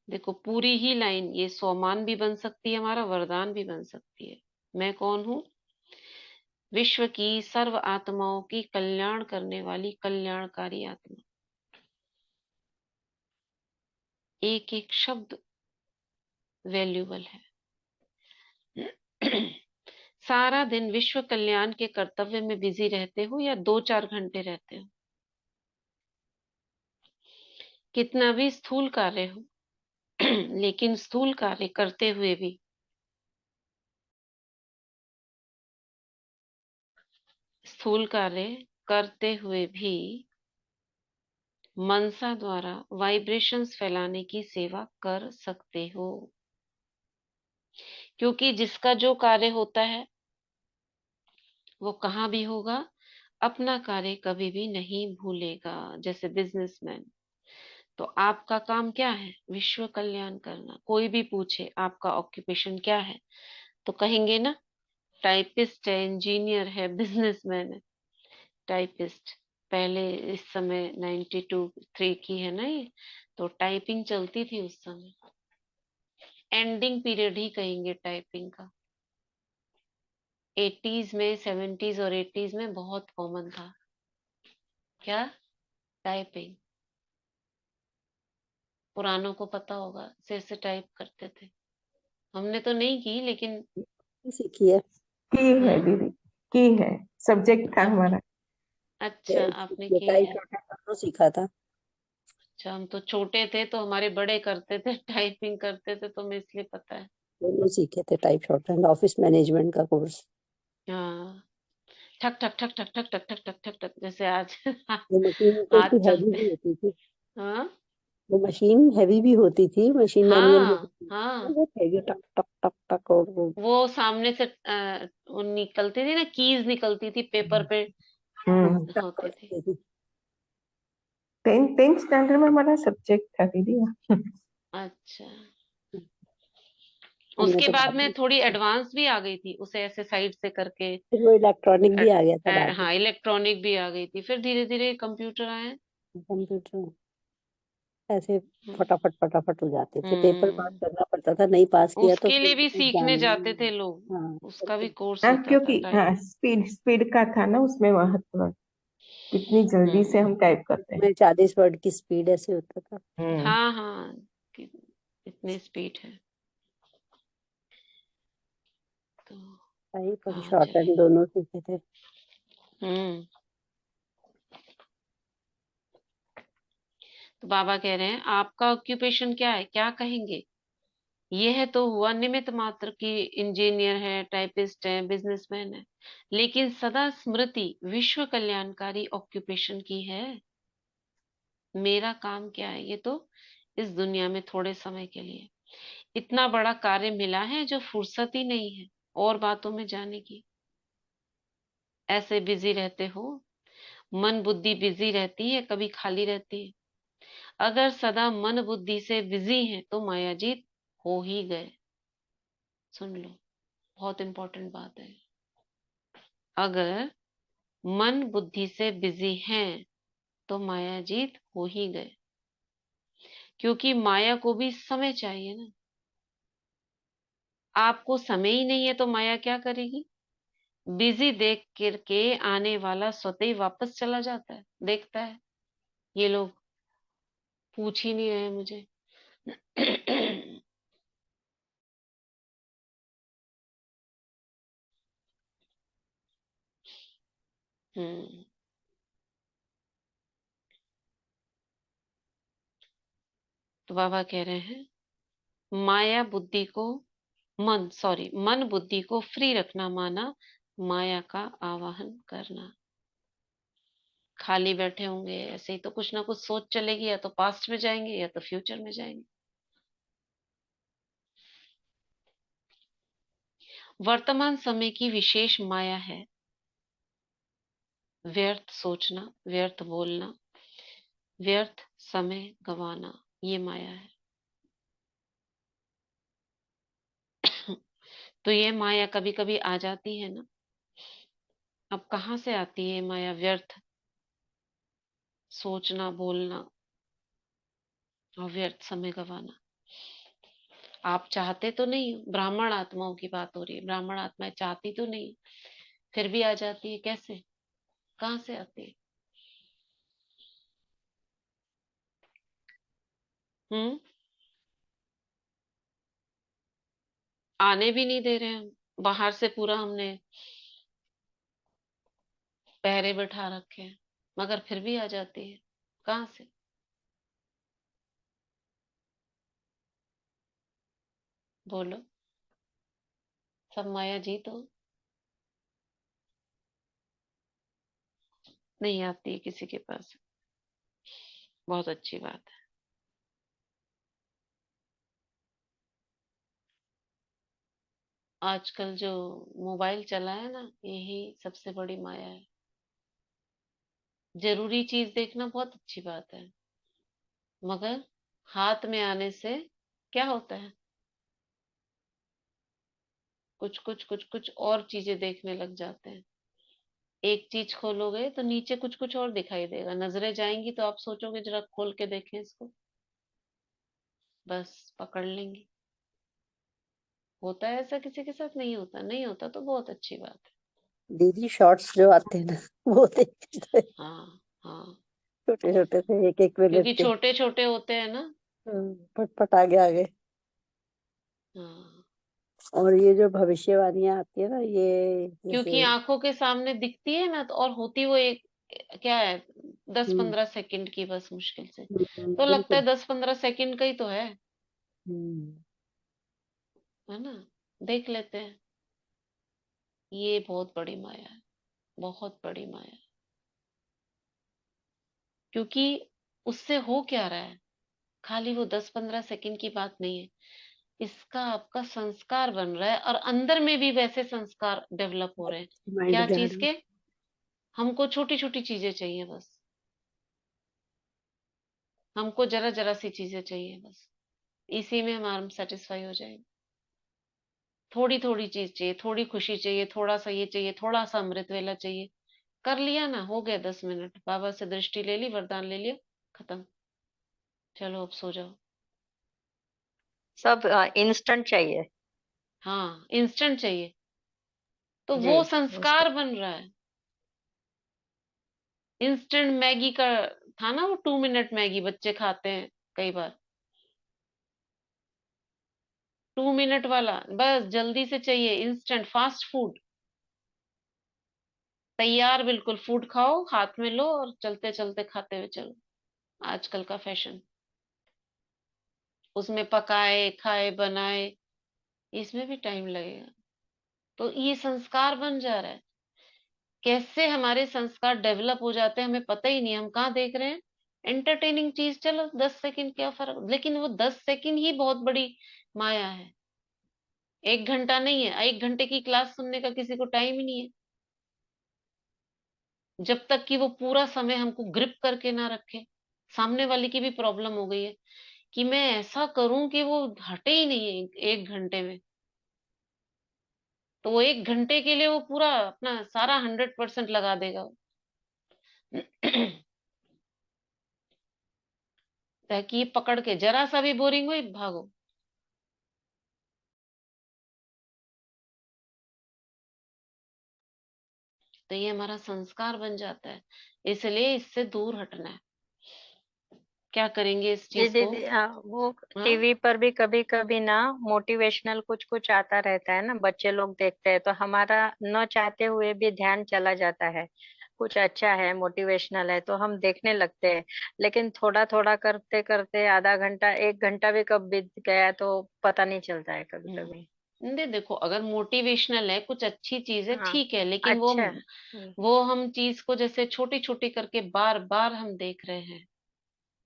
देखो पूरी ही लाइन ये सोमान भी बन सकती है, हमारा वरदान भी बन सकती है। मैं कौन हूं, विश्व की सर्व आत्माओं की कल्याण करने वाली कल्याणकारी आत्मा। एक एक शब्द वैल्यूबल है। सारा दिन विश्व कल्याण के कर्तव्य में बिजी रहते हो या 2-4 घंटे रहते हो, कितना भी स्थूल कार्य हो, लेकिन स्थूल कार्य करते हुए भी, स्थूल कार्य करते हुए भी मनसा द्वारा वाइब्रेशंस फैलाने की सेवा कर सकते हो। क्योंकि जिसका जो कार्य होता है वो कहाँ भी होगा, अपना कार्य कभी भी नहीं भूलेगा। जैसे बिजनेसमैन, तो आपका काम क्या है, विश्व कल्याण करना। कोई भी पूछे आपका ऑक्यूपेशन क्या है, तो कहेंगे ना टाइपिस्ट है, इंजीनियर है, बिजनेसमैन है। टाइपिस्ट, पहले इस समय 92-3 की है ना ये, तो टाइपिंग चलती थी उस समय, एंडिंग पीरियड ही कहेंगे टाइपिंग का। 80s में, 70s और 80s में बहुत कॉमन था क्या, टाइपिंग। पुरानों को पता होगा, सिर से टाइप करते थे। हमने तो नहीं की लेकिन सीखी है। की है हम्म। दीदी, की है, सब्जेक्ट था आप, हमारा। अच्छा आपने की टाइप है। करना सीखा था। अच्छा, हम तो छोटे थे तो हमारे बड़े करते थे, टाइपिंग करते थे, तो मैं इसलिए पता है। दोनों सीखे थे, टाइप शॉर्टहैंड, ऑफिस मैनेजमेंट का कोर्स। हाँ, ठक ठक ठक ठक ठक ठक ठक ठक ठक ठक, जैसे आज वो मशीन हाथ तो हैवी चलते। भी होती थी, हाँ वो मशीन हैवी भी होती थी, मशीन मैनुअल में हाँ होती थी, हाँ, वो हैवी टक टक टक टक, और वो सामने से वो निकलती थी ना, कीज निकलती थी पेपर पे टक होती थी। करती थी। 10th स्टैंडर्ड में हमारा सब्जेक्ट था दीदी। अच्छा, हमने उसके तो बाद बाद में में थोड़ी सीखा। एडवांस भी आ गई थी, उसे ऐसे साइड से करके। फिर वो इलेक्ट्रॉनिक भी आ गया था बाद में, हाँ, इलेक्ट्रॉनिक भी आ गई थी, फिर धीरे धीरे कंप्यूटर आए। कंप्यूटर ऐसे हम्म फटाफट फटाफट हो जाते थे, पेपर पास हम्म, करना पड़ता था, नहीं पास किया तो उसके फिर लिए भी सीखने एग्जाम जाते थे में। लोग, हाँ, उसका भी कोर्स हाँ, होता था क्योंकि टाइप। स्पीड स्पीड का था ना उसमें महत्व, कितनी जल्दी से हम्म, हम टाइप करते हैं। मैं 40 वर्ड की स्पीड ऐसे होता था। हाँ हाँ, कि- इतनी स्पीड है तो। टाइप और हाँ शॉर्ट चलिए। हैंड दोनों सीखे थे। हम्म, तो बाबा कह रहे हैं आपका ऑक्यूपेशन क्या है, क्या कहेंगे? यह तो हुआ निमित्त मात्र कि इंजीनियर है, टाइपिस्ट है, बिजनेसमैन है, लेकिन सदा स्मृति विश्व कल्याणकारी ऑक्यूपेशन की है। मेरा काम क्या है? ये तो इस दुनिया में थोड़े समय के लिए इतना बड़ा कार्य मिला है जो फुर्सत ही नहीं है और बातों में जाने की। ऐसे बिजी रहते हो, मन बुद्धि बिजी रहती है, कभी खाली रहती है। अगर सदा मन बुद्धि से बिजी हैं तो मायाजीत हो ही गए। सुन लो, बहुत इंपॉर्टेंट बात है। अगर मन बुद्धि से बिजी हैं तो मायाजीत हो ही गए, क्योंकि माया को भी समय चाहिए ना। आपको समय ही नहीं है तो माया क्या करेगी? बिजी देख करके आने वाला स्वतः ही वापस चला जाता है, देखता है। ये लोग पूछ ही नहीं रहे मुझे। हम्म, तो बाबा कह रहे हैं माया बुद्धि को मन बुद्धि को फ्री रखना माना माया का आवाहन करना। खाली बैठे होंगे ऐसे ही तो कुछ ना कुछ सोच चलेगी, या तो पास्ट में जाएंगे या तो फ्यूचर में जाएंगे। वर्तमान समय की विशेष माया है व्यर्थ सोचना, व्यर्थ बोलना, व्यर्थ समय गंवाना, ये माया है। तो ये माया कभी कभी आ जाती है ना। अब कहाँ से आती है माया? व्यर्थ सोचना, बोलना और व्यर्थ समय गंवाना। आप चाहते तो नहीं हो, ब्राह्मण आत्माओं की बात हो रही है, ब्राह्मण आत्माएं चाहती तो नहीं, फिर भी आ जाती है। कैसे, कहाँ से आती है? हम्म, आने भी नहीं दे रहे हम, बाहर से पूरा हमने पहरे बैठा रखे हैं, मगर फिर भी आ जाती है। कहाँ से? बोलो। सब माया जी तो नहीं आती है किसी के पास। बहुत अच्छी बात है। आजकल जो मोबाइल चला है ना, यही सबसे बड़ी माया है। जरूरी चीज देखना बहुत अच्छी बात है, मगर हाथ में आने से क्या होता है? कुछ और चीजें देखने लग जाते हैं। एक चीज खोलोगे तो नीचे कुछ कुछ और दिखाई देगा, नजरें जाएंगी तो आप सोचोगे जरा खोल के देखें इसको, बस पकड़ लेंगी। होता है ऐसा किसी के साथ? नहीं होता, नहीं होता तो बहुत अच्छी बात है। दीदी शॉर्ट्स जो आते हैं ना, वो देखते थे, हाँ हाँ, छोटे छोटे थे, एक एक मिनट क्योंकि के। छोटे छोटे होते हैं ना। फट फट आगे आगे। हाँ, और ये जो भविष्यवाणियां आती है ना, ये क्योंकि जैसे आंखों के सामने दिखती है ना, तो और होती वो एक क्या है, दस हम्म, 15 सेकंड की बस मुश्किल से, तो लगता है बिल्कुल। 10 15 सेकंड का ही तो है हम्म, ना। देख लेते हैं। ये बहुत बड़ी माया है, बहुत बड़ी माया है। क्योंकि उससे हो क्या रहा है, खाली वो 10 15 सेकंड की बात नहीं है, इसका आपका संस्कार बन रहा है और अंदर में भी वैसे संस्कार डेवलप हो रहे हैं। माइंड क्या जा चीज रहा है। के? हमको छोटी छोटी चीजें चाहिए बस, हमको जरा जरा सी चीजें चाहिए बस, इसी में हम सेटिस्फाई हो जाएंगे। थोड़ी थोड़ी चीज चाहिए, थोड़ी खुशी चाहिए, थोड़ा सा ये चाहिए, थोड़ा सा अमृत वेला चाहिए। कर लिया ना, हो गया 10 मिनट, बाबा से दृष्टि ले ली, वरदान ले लिया, खत्म। चलो अब सो जाओ। सब इंस्टेंट चाहिए। हाँ, इंस्टेंट चाहिए, तो जी, वो इंस्टेंट। संस्कार बन रहा है। इंस्टेंट मैगी का था ना, वो 2 मिनट मैगी बच्चे खाते हैं कई बार, 2 मिनट वाला, बस जल्दी से चाहिए, इंस्टेंट फास्ट फूड, तैयार बिल्कुल फूड खाओ, हाथ में लो और चलते चलते खाते हुए चलो। आजकल का फैशन, उसमें पकाए खाए बनाए, इसमें भी टाइम लगेगा। तो ये संस्कार बन जा रहा है। कैसे हमारे संस्कार डेवलप हो जाते हैं हमें पता ही नहीं, हम कहाँ देख रहे हैं एंटरटेनिंग चीज, चलो 10 सेकंड क्या फर्क, लेकिन वो 10 सेकंड ही बहुत बड़ी माया है। 1 घंटा नहीं है, 1 घंटे की क्लास सुनने का किसी को टाइम ही नहीं है, जब तक कि वो पूरा समय हमको ग्रिप करके ना रखे। सामने वाले की भी प्रॉब्लम हो गई है कि मैं ऐसा करूं कि वो हटे ही नहीं है 1 घंटे में, तो वो 1 घंटे के लिए वो पूरा अपना सारा 100% लगा देगा। ताकि ये पकड़ के जरा सा भी बोरिंग हुई, भागो। तो ये हमारा संस्कार बन जाता है, इसलिए इससे दूर हटना है। क्या करेंगे इस जी चीज को? दीदी, वो हाँ। टीवी पर भी कभी कभी ना मोटिवेशनल कुछ कुछ आता रहता है ना, बच्चे लोग देखते हैं तो हमारा न चाहते हुए भी ध्यान चला जाता है। कुछ अच्छा है, मोटिवेशनल है तो हम देखने लगते हैं। लेकिन थोड़ा थोड़ा करते करते आधा घंटा 1 घंटा भी कब बीत गया तो पता नहीं चलता है कभी कभी। नहीं देखो, अगर मोटिवेशनल है, कुछ अच्छी चीज है, हाँ, ठीक है, लेकिन वो अच्छा। वो हम चीज को जैसे छोटी छोटी करके बार बार हम देख रहे हैं,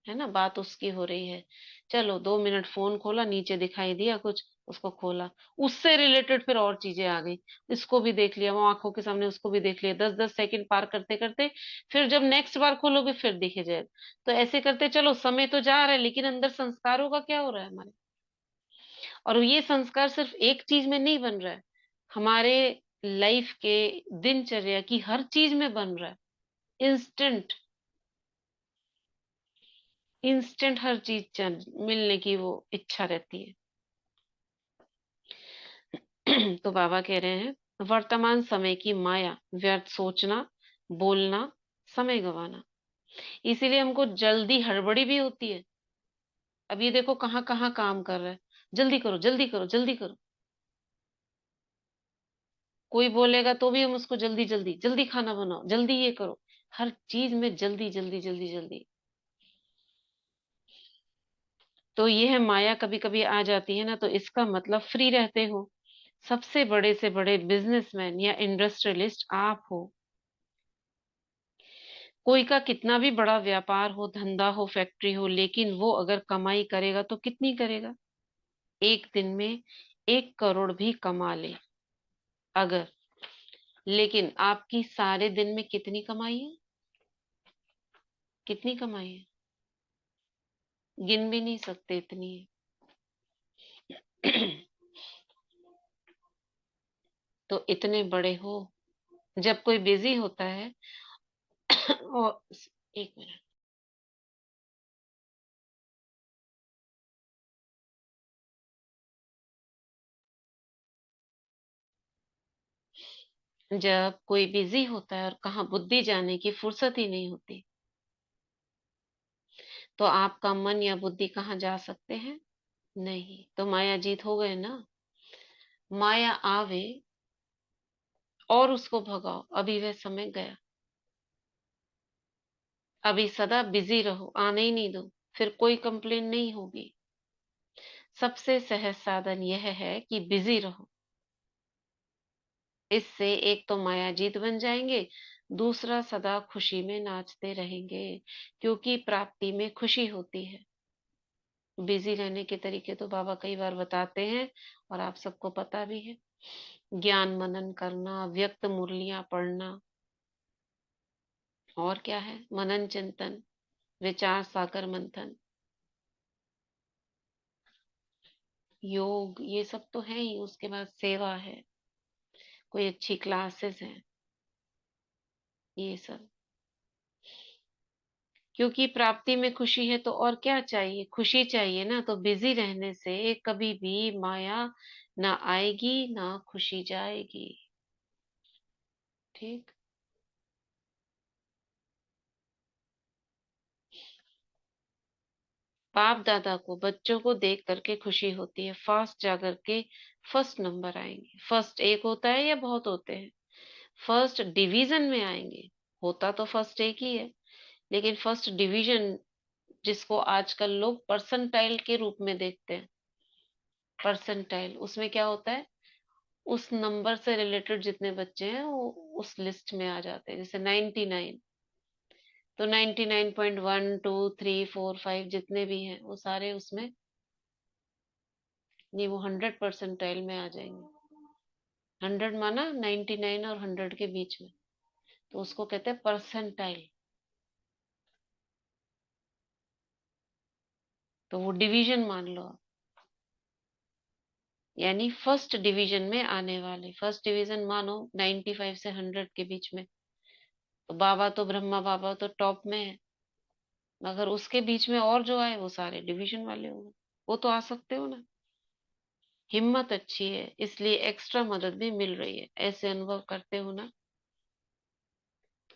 है ना, बात उसकी हो रही है। चलो 2 मिनट फोन खोला, नीचे दिखाई दिया कुछ, उसको खोला, उससे रिलेटेड फिर और चीजें आ गई, इसको भी देख लिया, वो आंखों के सामने उसको भी देख लिया, 10 10 सेकंड पार करते करते फिर जब नेक्स्ट बार खोलोगे फिर दिखे जाएगा। तो ऐसे करते चलो, समय तो जा रहा है लेकिन अंदर संस्कारों का क्या हो रहा है हमारे। और ये संस्कार सिर्फ एक चीज में नहीं बन रहा है, हमारे लाइफ के दिनचर्या की हर चीज में बन रहा है। इंस्टेंट, इंस्टेंट हर चीज मिलने की वो इच्छा रहती है। तो बाबा कह रहे हैं वर्तमान समय की माया, व्यर्थ सोचना, बोलना, समय गंवाना, इसीलिए हमको जल्दी हड़बड़ी भी होती है। अब ये देखो कहाँ कहाँ काम कर रहा है, जल्दी करो जल्दी करो जल्दी करो, कोई बोलेगा तो भी हम उसको जल्दी जल्दी जल्दी खाना बनाओ, जल्दी ये करो, हर चीज में जल्दी जल्दी जल्दी जल्दी। तो ये है माया, कभी कभी आ जाती है ना, तो इसका मतलब फ्री रहते हो। सबसे बड़े से बड़े बिजनेसमैन या इंडस्ट्रियलिस्ट आप हो, कोई का कितना भी बड़ा व्यापार हो, धंधा हो, फैक्ट्री हो, लेकिन वो अगर कमाई करेगा तो कितनी करेगा? एक दिन में 1 करोड़ भी कमा ले अगर, लेकिन आपकी सारे दिन में कितनी कमाई है? कितनी कमाई है? गिन भी नहीं सकते, इतनी है। तो इतने बड़े हो, जब कोई बिजी होता है और 1 मिनट, जब कोई बिजी होता है और कहाँ बुद्धि जाने की फुर्सत ही नहीं होती, तो आपका मन या बुद्धि कहाँ जा सकते हैं? नहीं, तो माया जीत हो गए ना। माया आवे और उसको भगाओ, अभी वह समय गया। अभी सदा बिजी रहो, आने ही नहीं दो, फिर कोई कंप्लेन नहीं होगी। सबसे सहज साधन यह है कि बिजी रहो। इससे एक तो माया जीत बन जाएंगे, दूसरा सदा खुशी में नाचते रहेंगे, क्योंकि प्राप्ति में खुशी होती है। बिजी रहने के तरीके तो बाबा कई बार बताते हैं और आप सबको पता भी है। ज्ञान मनन करना, व्यक्त मुरलियां पढ़ना, और क्या है, मनन चिंतन, विचार सागर मंथन, योग, ये सब तो है ही। उसके बाद सेवा है, कोई अच्छी क्लासेस है, ये सब। क्योंकि प्राप्ति में खुशी है तो और क्या चाहिए, खुशी चाहिए ना। तो बिजी रहने से कभी भी माया ना आएगी ना खुशी जाएगी। ठीक। बाप दादा को बच्चों को देख करके खुशी होती है, फास्ट जाकर के फर्स्ट नंबर आएंगे। फर्स्ट एक होता है या बहुत होते हैं? फर्स्ट डिवीजन में आएंगे। होता तो फर्स्ट एक ही है, लेकिन फर्स्ट डिवीजन, जिसको आजकल लोग परसेंटाइल के रूप में देखते हैं, परसेंटाइल, उसमें क्या होता है, उस नंबर से रिलेटेड जितने बच्चे हैं वो उस लिस्ट में आ जाते हैं। जैसे 99, तो 99.1 2 3 4 5 जितने भी हैं वो सारे उसमें नहीं, वो 100 परसेंटाइल में आ जाएंगे। 100 माना 99 और 100 के बीच में, तो उसको कहते हैं परसेंटाइल। तो वो डिवीजन मान लो आप, यानी फर्स्ट डिवीजन में आने वाले। फर्स्ट डिवीजन मानो 95 से 100 के बीच में, तो बाबा तो ब्रह्मा बाबा तो टॉप में है, मगर उसके बीच में और जो आए वो सारे डिवीजन वाले होंगे। वो तो आ सकते हो ना। हिम्मत अच्छी है, इसलिए एक्स्ट्रा मदद भी मिल रही है। ऐसे अनुभव करते हो ना।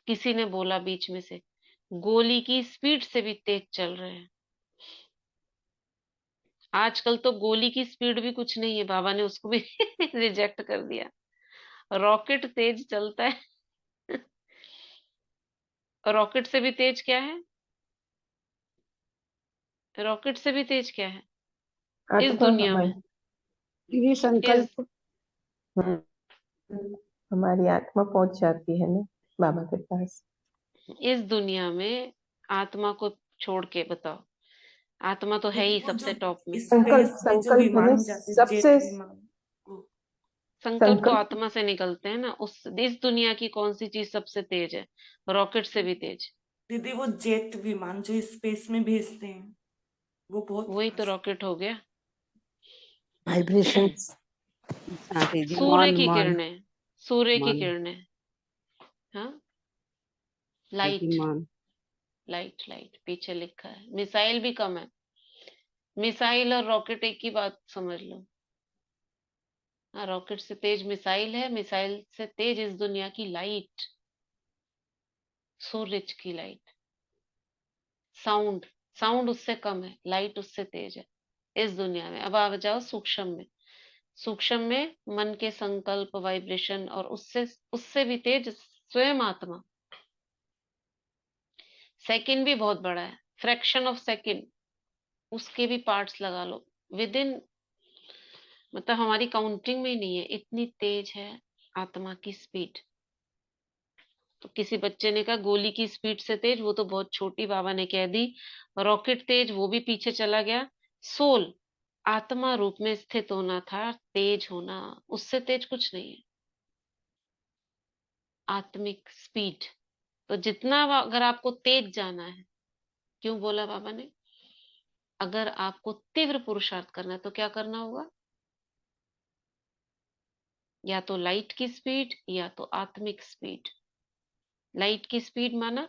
किसी ने बोला बीच में से, गोली की स्पीड से भी तेज चल रहे हैं। आजकल तो गोली की स्पीड भी कुछ नहीं है, बाबा ने उसको भी रिजेक्ट कर दिया। रॉकेट तेज चलता है। रॉकेट से भी तेज क्या है? रॉकेट से भी तेज क्या है इस आत्मा दुनिया में? हमारी। ये इस संकल्प। हम्म, हमारी आत्मा पहुंच जाती है ना बाबा के पास। इस दुनिया में आत्मा को छोड़ के बताओ, आत्मा तो है दीदी ही वो जो सबसे टॉप में। संकल्प स्पेस में जो संकल्प है विमान जाते, सबसे। जेट विमान, वो संकल्प तो संकल्प आत्मा से निकलते हैं ना। उस इस दुनिया की कौन सी चीज सबसे तेज है? रॉकेट से भी तेज। दीदी वो जेट विमान जो स्पेस में भेजते हैं, वो बहुत वही तो फास्ट। रॉकेट हो गया। वाइब्रेशंस। शांति जी, सूर्य मन की मन किरणें, सूर्य की मन। किरणें, हाँ, शांति लाइट, मन। लाइट, लाइट पीछे लिखा है। मिसाइल भी कम है। मिसाइल और रॉकेट एक ही बात समझ लो। हाँ, रॉकेट से तेज मिसाइल है, मिसाइल से तेज इस दुनिया की लाइट, सूरज की लाइट। साउंड, साउंड उससे कम है, लाइट उससे तेज है इस दुनिया में। अब आ जाओ सूक्ष्म में। सूक्ष्म में मन के संकल्प, वाइब्रेशन, और उससे उससे भी तेज स्वयं आत्मा। सेकंड भी बहुत बड़ा है, फ्रैक्शन ऑफ सेकंड, उसके भी पार्ट्स लगा लो। विद इन, मतलब हमारी काउंटिंग में ही नहीं है, इतनी तेज है आत्मा की स्पीड। तो किसी बच्चे ने कहा गोली की स्पीड से तेज, वो तो बहुत छोटी बाबा ने कह दी। रॉकेट तेज, वो भी पीछे चला गया। सोल, आत्मा रूप में स्थित होना था, तेज होना, उससे तेज कुछ नहीं है। आत्मिक स्पीड। तो जितना अगर आपको तेज जाना है, क्यों बोला बाबा ने, अगर आपको तीव्र पुरुषार्थ करना है तो क्या करना होगा? या तो लाइट की स्पीड या तो आत्मिक स्पीड। लाइट की स्पीड माना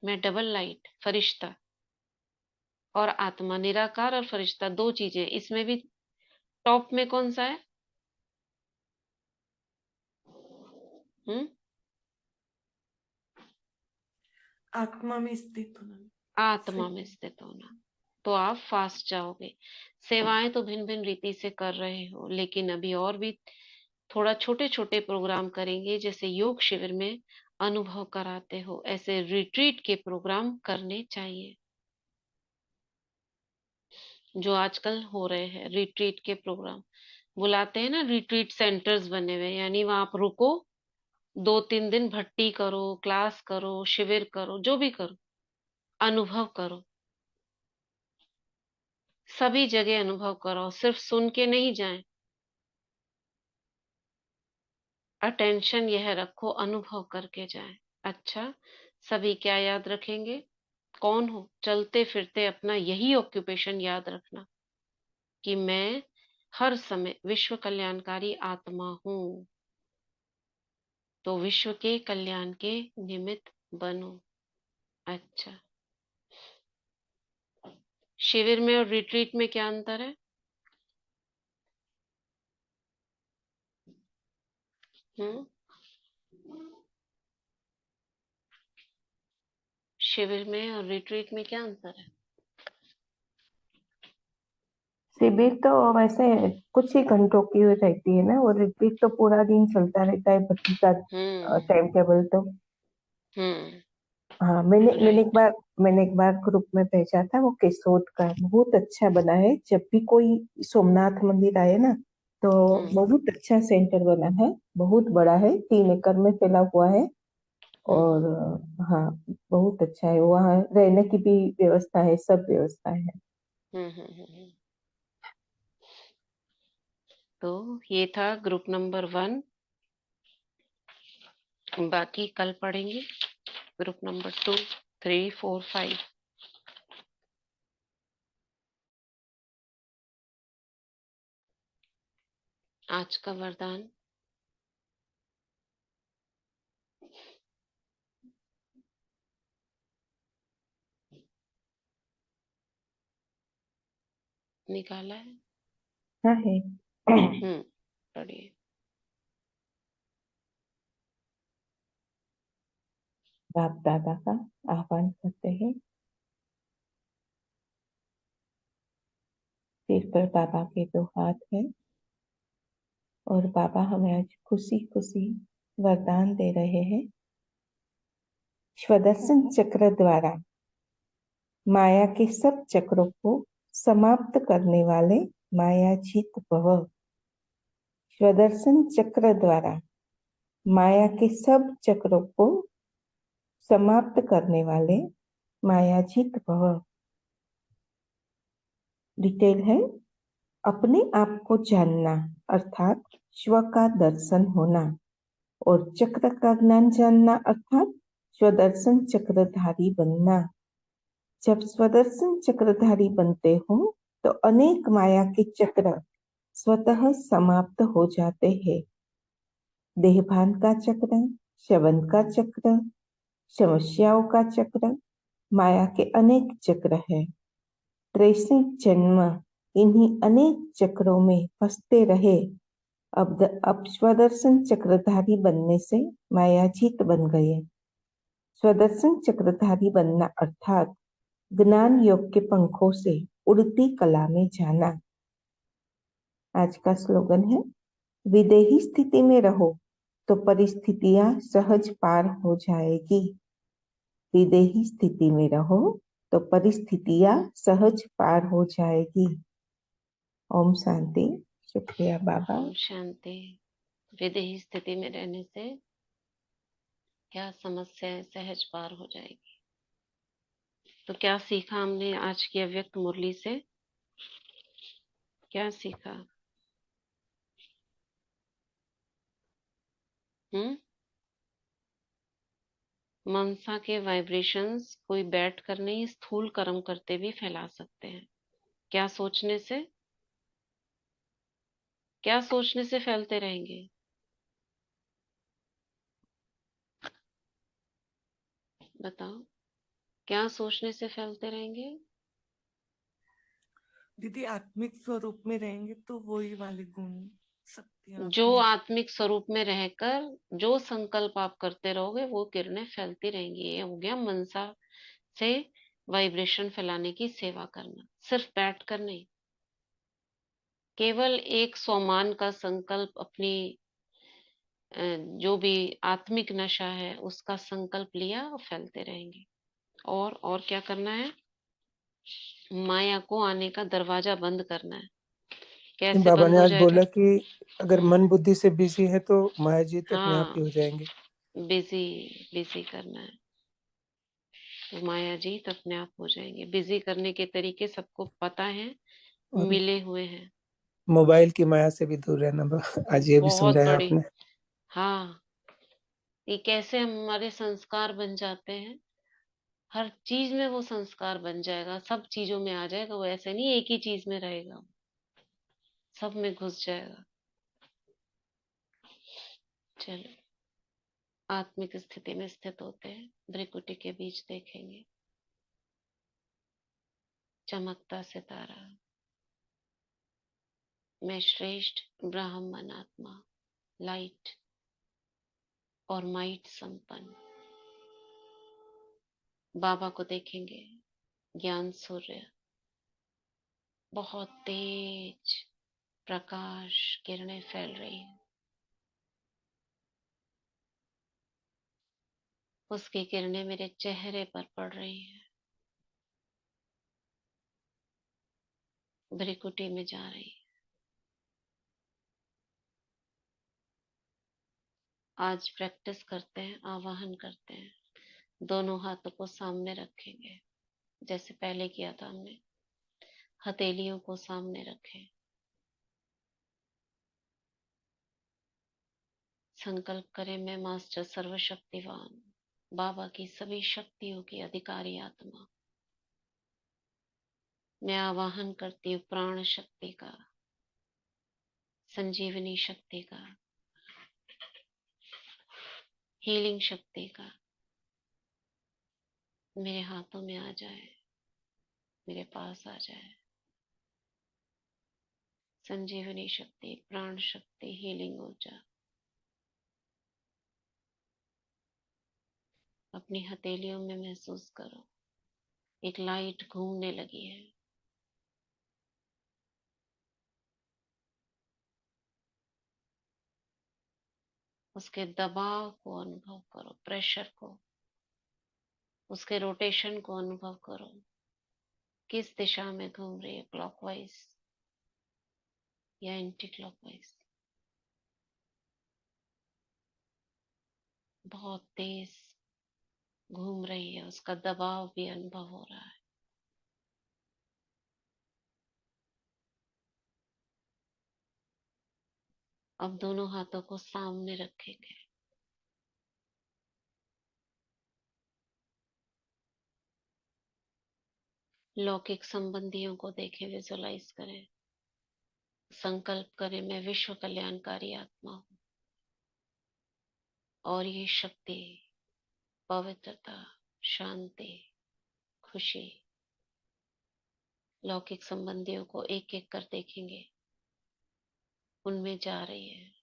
मैं डबल लाइट, फरिश्ता, और आत्मा निराकार और फरिश्ता, दो चीजें। इसमें भी टॉप में कौन सा है? हम्म, आत्मा में स्थित होना। आत्मा में सही। स्थित होना। तो आप फास्ट जाओगे। सेवाएं तो भिन्न भिन्न रीति से कर रहे हो, लेकिन अभी और भी थोड़ा छोटे छोटे प्रोग्राम करेंगे। जैसे योग शिविर में अनुभव कराते हो, ऐसे रिट्रीट के प्रोग्राम करने चाहिए जो आजकल हो रहे हैं। रिट्रीट के प्रोग्राम बुलाते हैं ना, रिट्रीट सेंटर्स बने हुए हैं, यानी वहां आप रुको, 2-3 दिन भट्टी करो, क्लास करो, शिविर करो, जो भी करो, अनुभव करो, सभी जगह अनुभव करो, सिर्फ सुन के नहीं जाएं। अटेंशन यह रखो, अनुभव करके जाएं। अच्छा, सभी क्या याद रखेंगे? कौन हो? चलते फिरते अपना यही ऑक्यूपेशन याद रखना कि मैं हर समय विश्व कल्याणकारी आत्मा हूँ। तो विश्व के कल्याण के निमित्त बनो। अच्छा, शिविर में और रिट्रीट में क्या अंतर है? हम्म शिविर में और रिट्रीट में क्या अंतर है? शिविर तो वैसे कुछ ही घंटों की रहती है ना, और रिट्रीट तो पूरा दिन चलता रहता है भक्ति का हम्म टाइम टेबल तो। हम्म हाँ, राइट। मैंने एक बार ग्रुप में भेजा था, वो केसोद का बहुत अच्छा बना है। जब भी कोई सोमनाथ मंदिर आए ना, तो हम्म बहुत अच्छा सेंटर बना है, बहुत बड़ा है, 3 एकड़ में फैला हुआ है। हम्म और हाँ, बहुत अच्छा है, वहाँ रहने की भी व्यवस्था है, सब व्यवस्था है। हम्म हम्म हम्म, हम्म। तो ये था ग्रुप नंबर 1। बाकी कल पढ़ेंगे ग्रुप नंबर 2, 3, 4, 5। आज का वरदान निकाला है। हाँ है। पढ़िए। बाप दादा का आह्वान करते हैं। सिर पर बाबा के 2 हाथ हैं, और बाबा हमें आज खुशी खुशी वरदान दे रहे हैं। स्वदर्शन चक्र द्वारा माया के सब चक्रों को समाप्त करने वाले मायाजीत भव। स्वदर्शन चक्र द्वारा माया के सब चक्रों को समाप्त करने वाले मायाजीत भव। डिटेल है, अपने आप को जानना अर्थात स्व का दर्शन होना, और चक्र का ज्ञान जानना अर्थात स्वदर्शन चक्रधारी बनना। जब स्वदर्शन चक्रधारी बनते हो तो अनेक माया के चक्र स्वतः समाप्त हो जाते हैं। देहभान का चक्र, श्रवण का चक्र, समस्याओं का चक्र, माया के अनेक चक्र है। त्रेसठ जन्म इन्हीं अनेक चक्रों में फंसते रहे। अब स्वदर्शन चक्रधारी बनने से मायाजीत बन गए। स्वदर्शन चक्रधारी बनना अर्थात ज्ञान योग के पंखों से उड़ती कला में जाना। आज का स्लोगन है, विदेही स्थिति में रहो तो परिस्थितियां सहज पार हो जाएगी। विदेही स्थिति में रहो तो परिस्थितियां सहज पार हो जाएगी। ओम शांति। शुक्रिया बाबा। ओम शांति। विदेही स्थिति में रहने से क्या समस्या सहज पार हो जाएगी। तो क्या सीखा हमने आज की अव्यक्त मुरली से? क्या सीखा? मनसा के वाइब्रेशंस कोई बैठ कर नहीं, स्थूल कर्म करते भी फैला सकते हैं। क्या सोचने से? क्या सोचने से फैलते रहेंगे? बताओ, क्या सोचने से फैलते रहेंगे? दीदी आत्मिक स्वरूप में रहेंगे तो वही वाले गुण शक्तियां जो अपने आत्मिक स्वरूप में रहकर जो संकल्प आप करते रहोगे वो किरणें फैलती रहेंगी। ये हो गया मनसा से वाइब्रेशन फैलाने की सेवा करना, सिर्फ बैठकर नहीं। केवल एक सोमान का संकल्प अपनी जो भी आत्मिक नशा है उसका संकल्प लिया और फैलते रहेंगे। और क्या करना है? माया को आने का दरवाजा बंद करना है। कैसे बाबा बंद ने हो आज जाएगा? बोला कि अगर मन बुद्धि से बिजी है तो माया जीत अपने आप हाँ, ही हो जाएंगे। बिजी बिजी करना है तो माया जीत अपने आप हो जाएंगे। बिजी करने के तरीके सबको पता है, और मिले हुए हैं। मोबाइल की माया से भी दूर रहना आज ये भी बहुत समझाया बड़ी। आपने। हाँ, ये कैसे हमारे संस्कार बन जाते हैं। हर चीज में वो संस्कार बन जाएगा, सब चीजों में आ जाएगा। वो ऐसे नहीं एक ही चीज में रहेगा, सब में घुस जाएगा। चलो, आत्मिक स्थिति में स्थित होते हैं। भ्रिकुटी के बीच देखेंगे चमकता सितारा। मैं श्रेष्ठ ब्राह्मण आत्मा, लाइट और माइट संपन्न बाबा को देखेंगे। ज्ञान सूर्य, बहुत तेज प्रकाश किरणें फैल रही हैं। उसकी किरणें मेरे चेहरे पर पड़ रही हैं, भ्रिकुटी में जा रही है। आज प्रैक्टिस करते हैं, आवाहन करते हैं। दोनों हाथों को सामने रखेंगे जैसे पहले किया था हमने। हथेलियों को सामने रखें। संकल्प करें, मैं मास्टर सर्वशक्तिवान बाबा की सभी शक्तियों की अधिकारी आत्मा। मैं आवाहन करती हूँ प्राण शक्ति का, संजीवनी शक्ति का, हीलिंग शक्ति का। मेरे हाथों में आ जाए, मेरे पास आ जाए। संजीवनी शक्ति, प्राण शक्ति, हीलिंग ऊर्जा अपनी हथेलियों में महसूस करो। एक लाइट घूमने लगी है। उसके दबाव को अनुभव करो, प्रेशर को, उसके रोटेशन को अनुभव करो। किस दिशा में घूम रही है, क्लॉकवाइज या एंटी क्लॉकवाइज। बहुत तेज घूम रही है, उसका दबाव भी अनुभव हो रहा है। अब दोनों हाथों को सामने रखेंगे। लौकिक संबंधियों को देखें, विजुलाइज करें। संकल्प करें, मैं विश्व कल्याणकारी आत्मा हूँ और ये शक्ति, पवित्रता, शांति, खुशी लौकिक संबंधियों को एक एक कर देखेंगे, उनमें जा रही है।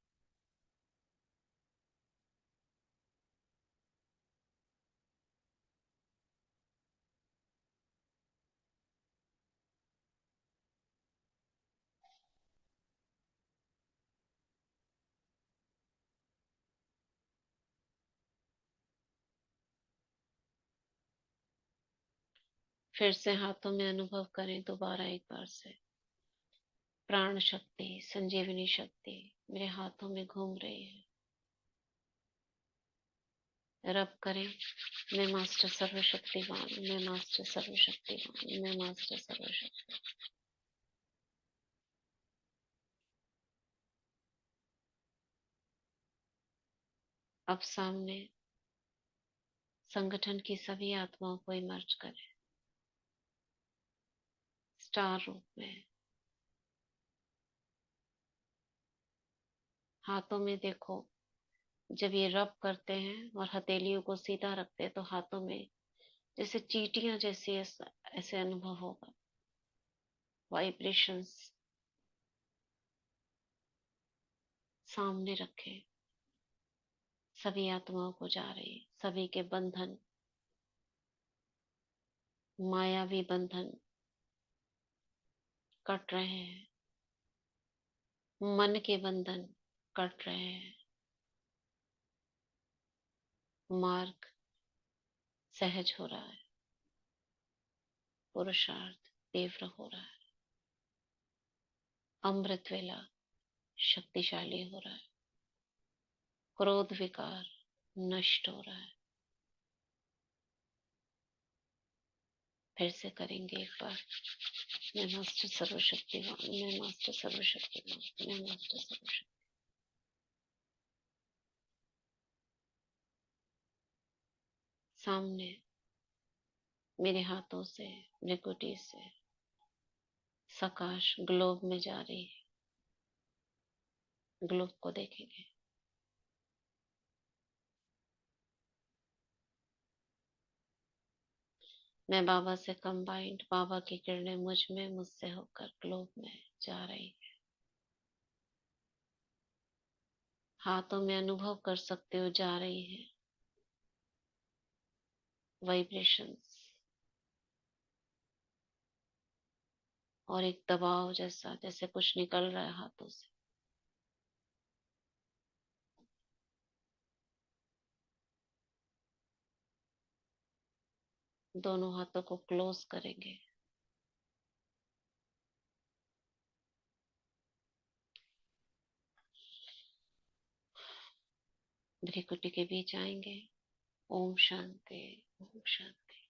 फिर से हाथों में अनुभव करें दोबारा एक बार से। प्राण शक्ति, संजीवनी शक्ति मेरे हाथों में घूम रही है। रब करें, मैं मास्टर सर्वशक्तिवान, मैं मास्टर सर्वशक्तिवान, मैं मास्टर सर्वशक्ति। अब सामने संगठन की सभी आत्माओं को इमर्ज करें स्टार रूप में। हाथों में देखो, जब ये रब करते हैं और हथेलियों को सीधा रखते हैं तो हाथों में जैसे चींटियां जैसी ऐसे अनुभव होगा। वाइब्रेशंस सामने रखें। सभी आत्माओं को जा रही, सभी के बंधन, मायावी बंधन कट रहे हैं। मन के बंधन कट रहे हैं। मार्ग सहज हो रहा है, पुरुषार्थ तीव्र हो रहा है, अमृत वेला शक्तिशाली हो रहा है, क्रोध विकार नष्ट हो रहा है। फिर से करेंगे एक बार। मैं मास्टर सर्वशक्तिमान, मैं मास्टर सर्वशक्तिमान, मैं मास्टर सर्वशक्ति। सामने मेरे हाथों से, भृकुटी से सकाश ग्लोब में जा रही है। ग्लोब को देखेंगे। मैं बाबा से कंबाइंड, बाबा की किरणें मुझ में, मुझसे होकर ग्लोब में जा रही है। हाथों में अनुभव कर सकते हो, जा रही है वाइब्रेशंस, और एक दबाव जैसा, जैसे कुछ निकल रहा है हाथों से। दोनों हाथों को क्लोज करेंगे। भ्रिकुटी के बीच आएंगे। ओम शांति, ओम शांति।